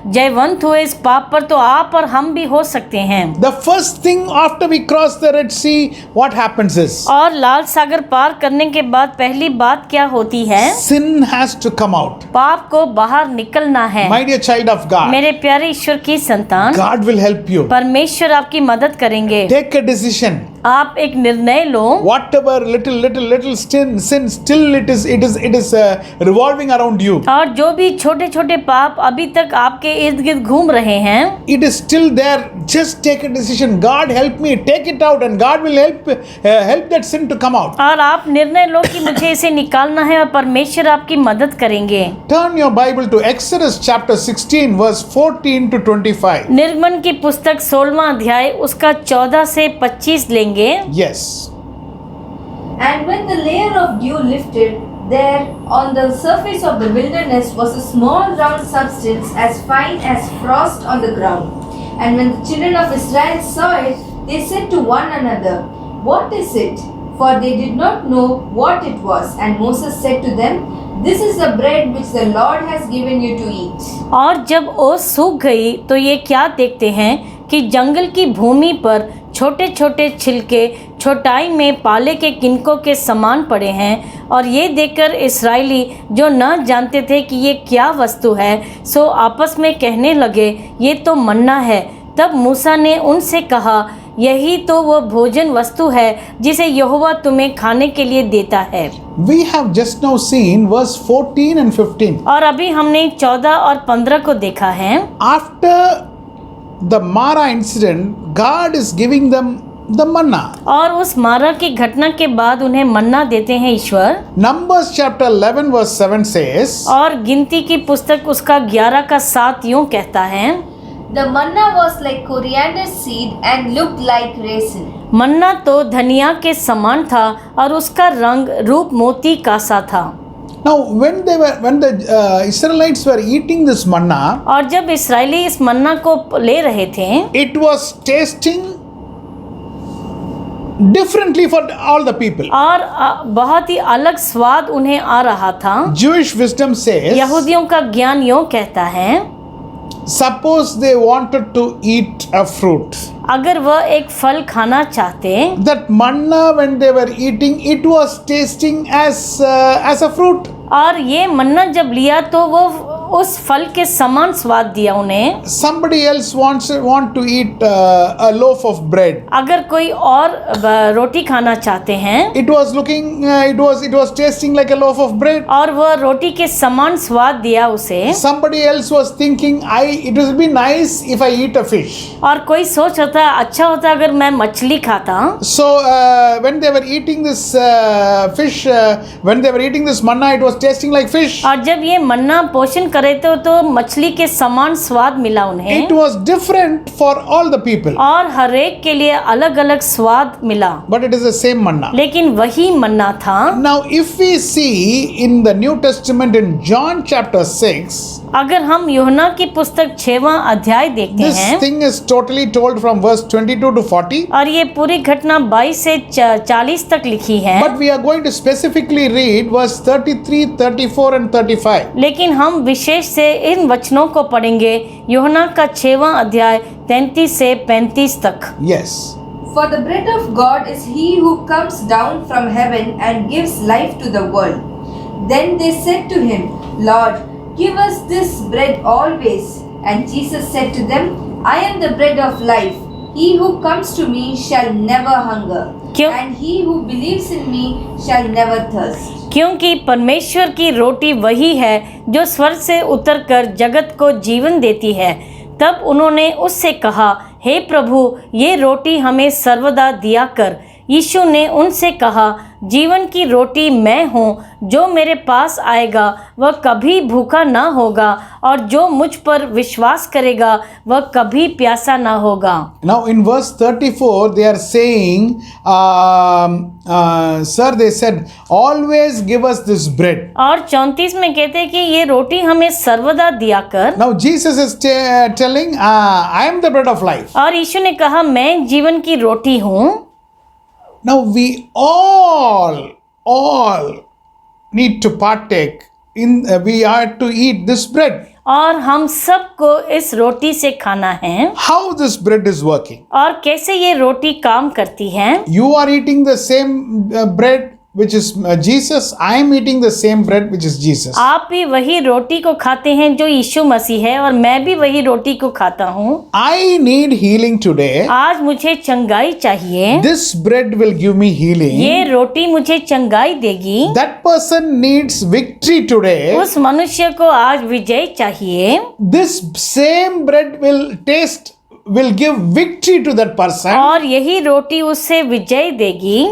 जयवंत हुए इस पाप पर, तो आप और हम भी हो सकते हैं। The first thing after we cross the Red Sea, what happens is, और लाल सागर पार करने के बाद पहली बात क्या होती है? sin has to come out. पाप को बाहर निकलना है। My dear child of God, मेरे प्यारे ईश्वर की संतान, God will help you. परमेश्वर आपकी मदद करेंगे। Take a decision. आप एक निर्णय लो, Whatever little sin, still it is revolving around you. और जो भी छोटे छोटे पाप अभी तक आपके इर्द गिर्द घूम रहे हैं, It is still there. Just take a decision. God help me. Take it out, and God will help that sin to come out. और आप निर्णय लो कि मुझे इसे निकालना है, और परमेश्वर आपकी मदद करेंगे। Turn your Bible to Exodus chapter 16, verse 14 to 25. निर्गमन की पुस्तक 16वां अध्याय उसका 14 से 25 लेंगे। Yes. And when the layer of dew lifted, there on the surface of the wilderness was a small round substance as fine as frost on the ground. And when the children of Israel saw it, they said to one another, What is it? For they did not know what it was. And Moses said to them, This is the bread which the Lord has given you to eat. और जब ओस सूख गई तो ये क्या देखते हैं कि जंगल की भूमि पर छोटे छोटे छिलके छोटाई में पाले के किनकों के समान पड़े हैं। और ये देखकर इस्राएली जो न जानते थे कि ये क्या वस्तु है, सो आपस में कहने लगे, ये तो मन्ना है। तब मूसा ने उनसे कहा, यही तो वो भोजन वस्तु है जिसे यहोवा तुम्हें खाने के लिए देता है। We have just now seen verse 14 and 15. और अभी हमने 14 और 15 को देखा है। After the Mara incident, God is giving them the manna. और उस मारा की घटना के बाद उन्हें मन्ना देते हैं ईश्वर। Numbers chapter 11 verse 7 says, और गिनती की पुस्तक उसका 11 का 7 यूं कहता है, The manna was like coriander seed and looked like raisin. मन्ना तो धनिया के समान था और उसका रंग रूप मोती का सा था। now when the Israelites were eating this manna, और जब इस्राएली इस मन्ना को ले रहे थे, it was tasting differently for all the people. और बहुत ही अलग स्वाद उन्हें आ रहा था। Jewish wisdom says, यहूदियों का ज्ञान यूं कहता है, suppose they wanted to eat a fruit. अगर वह एक फल खाना चाहते, That manna when they were eating, it was tasting as a fruit. और ये मन्ना जब लिया तो वो उस फल के समान स्वाद दिया उन्हें। Somebody else want to eat a loaf of bread. अगर कोई और रोटी खाना चाहते हैं, It was looking, it was tasting like a loaf of bread. और वह रोटी के समान स्वाद दिया उसे। Somebody else was thinking, it would be nice if I eat a fish. और कोई सोच होता अच्छा होता अगर मैं मछली खाता। So when they were eating this fish, when they were eating this manna, it was tasting like fish. और जब ये मन्ना पोषण करे तो मछली के समान स्वाद मिला उन्हें It was different for all the people, और हर एक के लिए अलग अलग स्वाद मिला, but it is the same manna. लेकिन वही मन्ना था। Now, if we see in the New Testament in John chapter 6, अगर हम यूहन्ना की पुस्तक 6वां अध्याय देखते this हैं thing is totally told from verse 22 to 40. और ये पूरी घटना 22 से 40 तक लिखी है, But we are going to specifically read verse 33, 34 and 35. लेकिन हम विशेष से इन वचनों को पढ़ेंगे यूहन्ना का 6वां अध्याय 33 से 35 तक। Yes. For the bread of God is he who comes down from heaven and gives life to the world. Then they said to him, Lord, give us this bread always. And Jesus said to them, I am the bread of life. He who comes to me shall never hunger, क्यों? and he who believes in me shall never thirst. क्योंकि परमेश्वर की रोटी वही है जो स्वर्ग से उतरकर जगत को जीवन देती है। तब उन्होंने उससे कहा, हे प्रभु, ये रोटी हमें सर्वदा दिया कर। यीशु ने उनसे कहा, जीवन की रोटी मैं हूँ, जो मेरे पास आएगा वह कभी भूखा ना होगा और जो मुझ पर विश्वास करेगा वह कभी प्यासा ना होगा। Now in verse 34 they are saying, sir, they said, always give us this bread. और 34 में कहते हैं कि ये रोटी हमें सर्वदा दिया कर। Now Jesus is telling, I am the bread of life. और यीशु ने कहा, मैं जीवन की रोटी हूँ। Now we all need to partake in, we are to eat this bread. और हम सबको इस रोटी से खाना है। How this bread is working? और कैसे ये रोटी काम करती है? You are eating the same bread which is Jesus. I am eating the same bread which is Jesus. आप भी वही रोटी को खाते हैं जो यीशु मसीह है और मैं भी वही रोटी को खाता हूँ। I need healing today. आज मुझे चंगाई चाहिए। This bread will give me healing. ये रोटी मुझे चंगाई देगी। That person needs victory today. उस मनुष्य को आज विजय चाहिए। This same bread will give victory to that person. और यही रोटी उससे विजय देगी।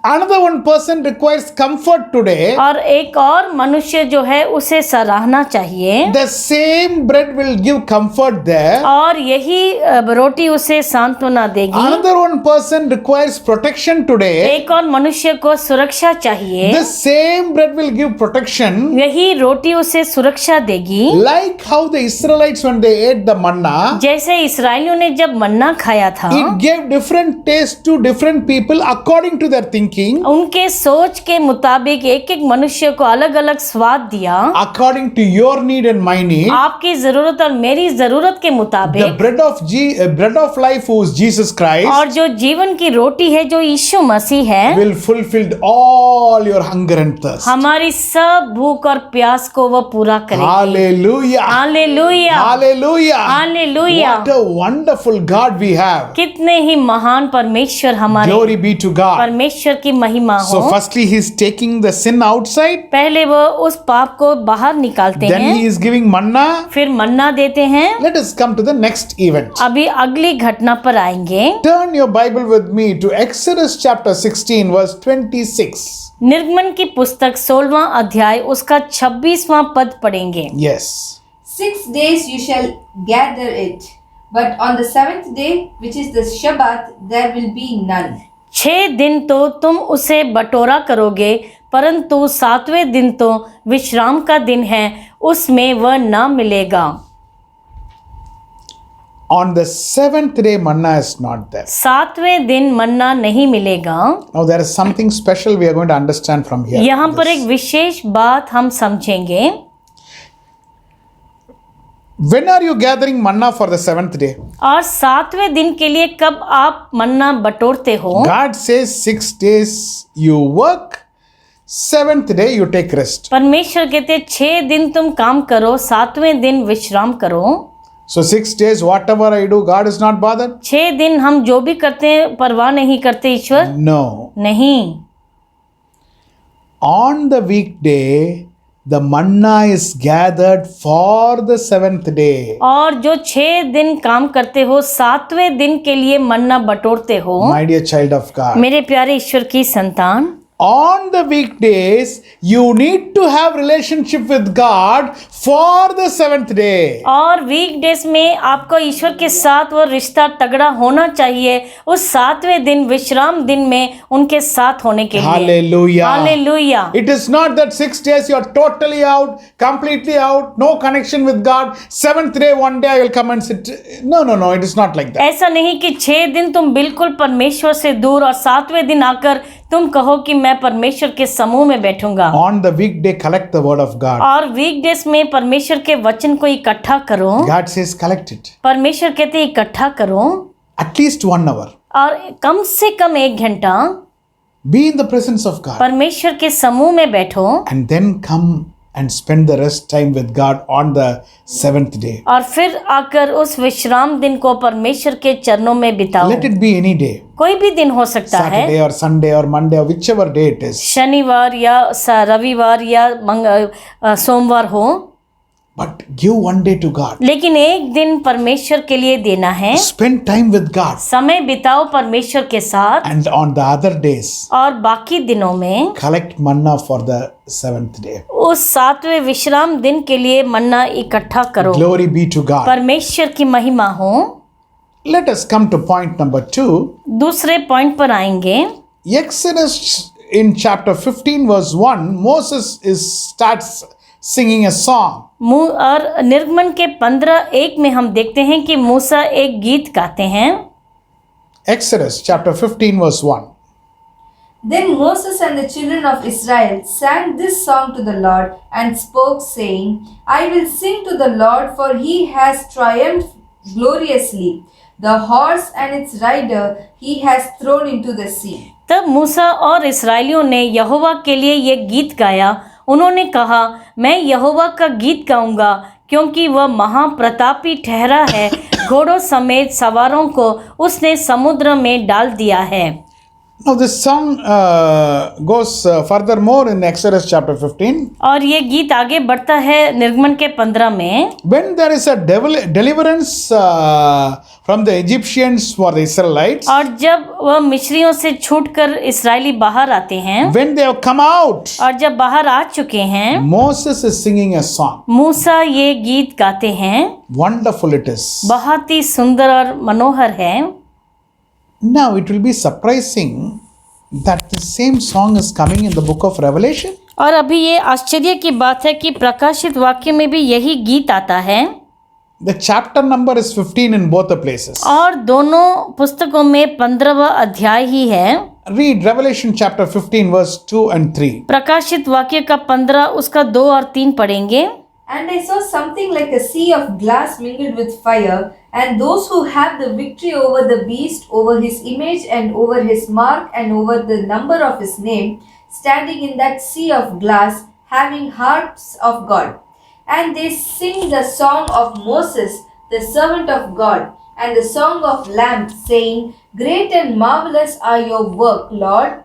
Another one person requires comfort today. और एक और मनुष्य जो है उसे सराहना चाहिए। The same bread will give comfort there. और यही रोटी उसे सांत्वना देगी। Another one person requires protection today. एक और मनुष्य को सुरक्षा चाहिए। The same bread will give protection. यही रोटी उसे सुरक्षा देगी। Like how the Israelites when they ate the manna, जैसे इस्राएलियों ने जब मन्ना खाया था, it gave different taste to different people according to their thinking, उनके सोच के मुताबिक एक एक मनुष्य को अलग अलग स्वाद दिया। according to your need and my need. आपकी जरूरत और मेरी जरूरत के The मुताबिक। bread of life, who is Jesus Christ, और जो जीवन की रोटी है जो यीशु मसीह है, will fulfill all your hunger and thirst. हमारी सब भूख और प्यास को वो पूरा करेगी। Hallelujah. Hallelujah, Hallelujah. Hallelujah. What a wonderful God we have. कितने ही महान परमेश्वर हमारे। Glory be to God. परमेश्वर की महिमा So हो। firstly he is taking the sin outside, पहले वो उस पाप को बाहर निकालते then he हैं, is giving manna. फिर मन्ना देते हैं। Let us come to the next event. अभी अगली घटना पर आएंगे। Turn your Bible with me to Exodus chapter 16 verse 26. निर्गमन की पुस्तक 16वां अध्याय उसका 26वां पद पढ़ेंगे। Yes. 6 days you shall gather it, but on the 7th day, which is the Shabbat, there will be none. 6 दिन तो तुम उसे बटोरा करोगे, परंतु 7वें दिन तो विश्राम का दिन है, उसमें वह न मिलेगा। On the 7th day manna is not there. 7वें दिन मन्ना नहीं मिलेगा। Now there is something special we are going to understand from here. यहाँ पर एक विशेष बात हम समझेंगे। When are you gathering manna for the 7th day? और 7वें दिन के लिए कब आप मन्ना बटोरते हो? God says 6 days you work, 7th day you take rest. परमेश्वर कहते 6 दिन तुम काम करो, 7वें दिन विश्राम करो। So 6 days whatever I do, God is not bothered? 6 दिन हम जो भी करते हैं परवाह नहीं करते ईश्वर? No. नहीं। On the weekday the manna is gathered for the 7th day. और जो 6 दिन काम करते हो, 7वें दिन के लिए मन्ना बटोरते हो। My dear child of God, मेरे प्यारे ईश्वर की संतान, On the weekdays, you need to have relationship with God for the seventh day. और वीकडेज में आपको ईश्वर के साथ वो रिश्ता तगड़ा होना चाहिए उस 7वें दिन विश्राम दिन में उनके साथ होने के लिए। Hallelujah. Hallelujah. It is not that 6 days you are totally out, completely out, no connection with God. 7th day, one day I will come and sit. No, it is not like that. ऐसा नहीं कि 6 दिन तुम बिल्कुल परमेश्वर से दूर और 7वें दिन आकर तुम कहो कि मैं परमेश्वर के समूह में बैठूंगा। On the weekday, collect the word of God. और वीकडेज में परमेश्वर के वचन को इकट्ठा करो। God says collect it. परमेश्वर कहते हैं इकट्ठा करो। At least 1 hour. और कम से कम 1 घंटा Be in the presence of God. परमेश्वर के समूह में बैठो। And then come and spend the rest time with God on the 7th day. और फिर आकर उस विश्राम दिन को परमेश्वर के चरणों में बिताओ। Let it be any day. कोई भी दिन हो सकता है, Saturday or Sunday or Monday or whichever day it is. शनिवार या रविवार या सोमवार हो, But give 1 day to God. लेकिन 1 दिन परमेश्वर के लिए देना है। Spend time with God. समय बिताओ परमेश्वर के साथ। And on the other days, और बाकी दिनों में collect manna for the 7th day. उस 7वें विश्राम दिन के लिए मन्ना इकट्ठा करो। Glory be to God. परमेश्वर की महिमा हो। Let us come to point number 2. दूसरे पॉइंट पर आएंगे। Exodus in chapter 15 verse 1, Moses starts singing a song. और निर्गमन के 15:1 में हम देखते हैं कि मूसा एक गीत गाते हैं। Exodus chapter 15 verse 1. Then Moses and the children of Israel sang this song to the Lord and spoke, saying, I will sing to the Lord, for he has triumphed gloriously. The horse and its rider he has thrown into the sea. तब मूसा और इस्राएलियों ने यहोवा के लिए ये गीत गाया। उन्होंने कहा, मैं यहोवा का गीत गाऊंगा, क्योंकि वह महाप्रतापी ठहरा है। घोड़ों समेत सवारों को उसने समुद्र में डाल दिया है। Now this song goes furthermore in Exodus chapter 15. और ये गीत आगे बढ़ता है निर्गमन के 15 में। When there is a deliverance from the Egyptians for the Israelites. और जब वह मिस्रियों से छूटकर इस्राएली बाहर आते हैं। When they have come out. और जब बाहर आ चुके हैं। Moses is singing a song. मूसा ये गीत गाते हैं। Wonderful it is. बहुत ही सुंदर और मनोहर है। Now it will be surprising that the same song is coming in the book of Revelation. और अभी ये आश्चर्य की बात है कि प्रकाशित वाक्य में भी यही गीत आता है। The chapter number is 15 in both the places. और दोनों पुस्तकों में 15वां अध्याय ही है। Read Revelation chapter 15 verse 2 and 3. प्रकाशित वाक्य का 15 उसका 2 और 3 पढ़ेंगे। And I saw something like a sea of glass mingled with fire, and those who have the victory over the beast, over his image, and over his mark, and over the number of his name, standing in that sea of glass, having harps of God. And they sing the song of Moses, the servant of God, and the song of Lamb, saying, Great and marvelous are your work, Lord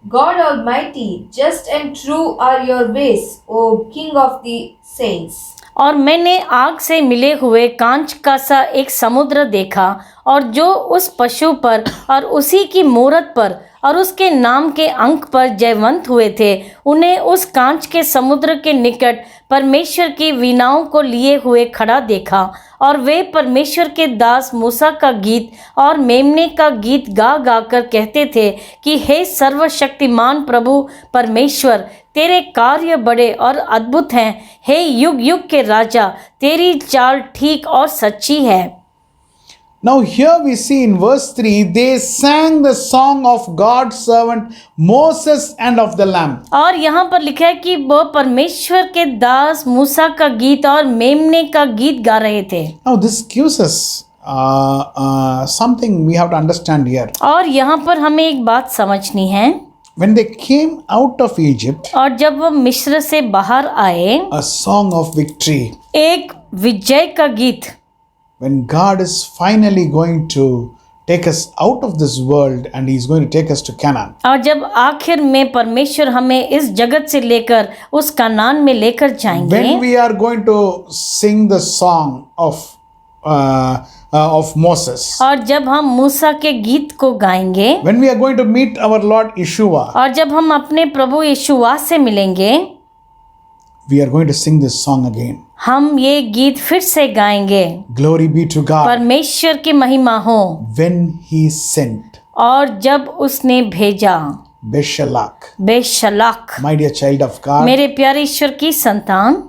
God Almighty, just and true are your ways, O King of the saints. और मैंने आग से मिले हुए कांच का सा एक समुद्र देखा, और जो उस पशु पर और उसी की मूरत पर और उसके नाम के अंक पर जयवंत हुए थे, उन्हें उस कांच के समुद्र के निकट परमेश्वर की वीणाओं को लिए हुए खड़ा देखा। और वे परमेश्वर के दास मूसा का गीत और मेमने का गीत गा गा कर कहते थे कि हे सर्वशक्तिमान प्रभु परमेश्वर, तेरे कार्य बड़े और अद्भुत हैं। हे युग युग के राजा, तेरी चाल ठीक और सच्ची है। Now here we see in verse 3, they sang the song of God's servant Moses and of the Lamb. और यहाँ पर लिखा है कि वो परमेश्वर के दास मूसा का गीत और मेमने का गीत गा रहे थे। Now this gives us something we have to understand here. और यहाँ पर हमें एक बात समझनी है। When they came out of Egypt, और जब वो मिस्र से बाहर आए, a song of victory. एक विजय का गीत। When God is finally going to take us out of this world and He is going to take us to Canaan. और जब आखिर में परमेश्वर हमें इस जगत से लेकर उस कनान में लेकर जाएंगे, When we are going to sing the song of of Moses. और जब हम मूसा के गीत को गाएंगे, When we are going to meet our Lord Yeshua, और जब हम अपने प्रभु यीशुआ से मिलेंगे, we are going to sing this song again. हम ये गीत फिर से गाएंगे। Glory be to God. परमेश्वर की महिमा हो। When He sent और जब उसने भेजा Beshalach. बेशलाक। My dear child of God, मेरे प्यारे ईश्वर की संतान,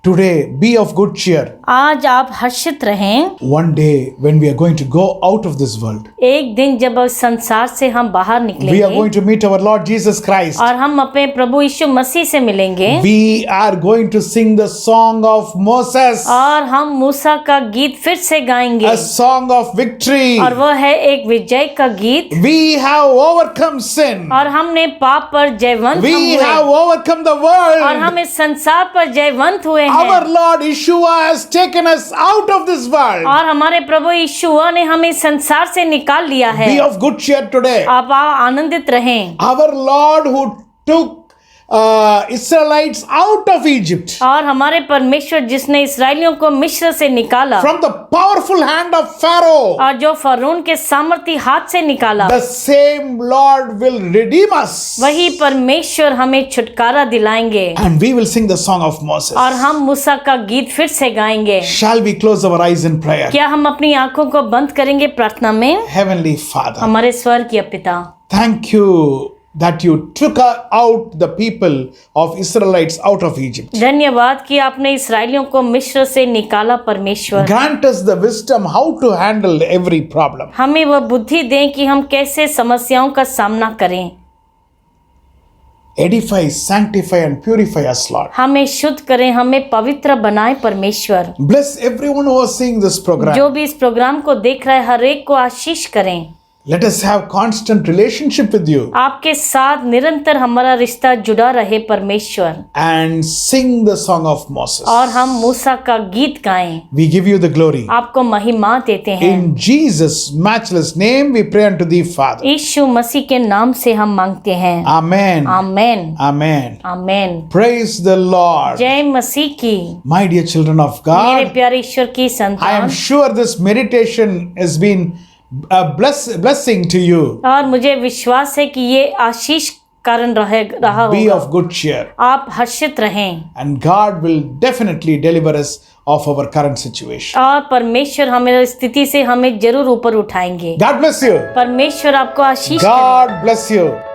today be of good cheer. आज आप हर्षित रहें। One day when we are going to go out of this world, एक दिन जब इस संसार से हम बाहर we are निकलेंगे going to meet our Lord Jesus Christ. और हम अपने प्रभु यीशु मसीह से मिलेंगे, We are going to sing the song of Moses, और हम मूसा का गीत फिर से गाएंगे, a song of victory. और वह है एक विजय का गीत। We have overcome sin. और हमने पाप पर जयवंत We हम have हुए, overcome the और world. हम इस संसार पर जयवंत हुए Our हैं, Lord Yeshua has taken us out of this world. और हमारे प्रभु यीशुआ ने हमें इस संसार से निकाल लिया है। Be of good cheer today. आप आनंदित रहें। Our Lord who took Israelites out of Egypt और हमारे परमेश्वर जिसने इस्राएलियों को मिस्र से निकाला, from the powerful hand of Pharaoh, और जो फरोन के सामर्थी हाथ से निकाला, the same Lord will redeem us. वही परमेश्वर हमें छुटकारा दिलाएंगे, And we will sing the song of Moses. और हम मूसा का गीत फिर से गाएंगे। Shall we close our eyes in prayer? क्या हम अपनी आंखों को बंद करेंगे प्रार्थना में? Heavenly Father, हमारे स्वर्गीय पिता, thank you that you took out the people of Israelites out of Egypt. धन्यवाद कि आपने इस्राएलियों को मिस्र से निकाला। परमेश्वर, Grant us the wisdom how to handle every problem. हमें वह बुद्धि दें कि हम कैसे समस्याओं का सामना करें। Edify, sanctify and purify us, Lord. हमें शुद्ध करें, हमें पवित्र बनाए। परमेश्वर, Bless everyone who is seeing this program. जो भी इस प्रोग्राम को देख रहा है, हर एक को आशीष करें। Let us have constant relationship with you आपके साथ निरंतर हमारा रिश्ता जुड़ा रहे परमेश्वर, and sing the song of Moses. और हम मूसा का गीत गाएं। We give you the glory. आपको महिमा देते हैं। In Jesus' matchless name we pray unto thee, Father. यीशु मसीह के नाम से हम मांगते हैं। Amen. Amen, Amen. Amen. Praise the Lord. जय मसीह की। My dear children of मेरे God, प्यारे ईश्वर की I am संतान, sure this meditation has been a blessing to you. और मुझे विश्वास है कि ये आशीष कारण रहा Be होगा। of good cheer. आप हर्षित रहें, And God will definitely deliver us of our current situation. और परमेश्वर हमें स्थिति से हमें जरूर ऊपर उठाएंगे। God bless you. परमेश्वर आपको आशीष करे। God bless you.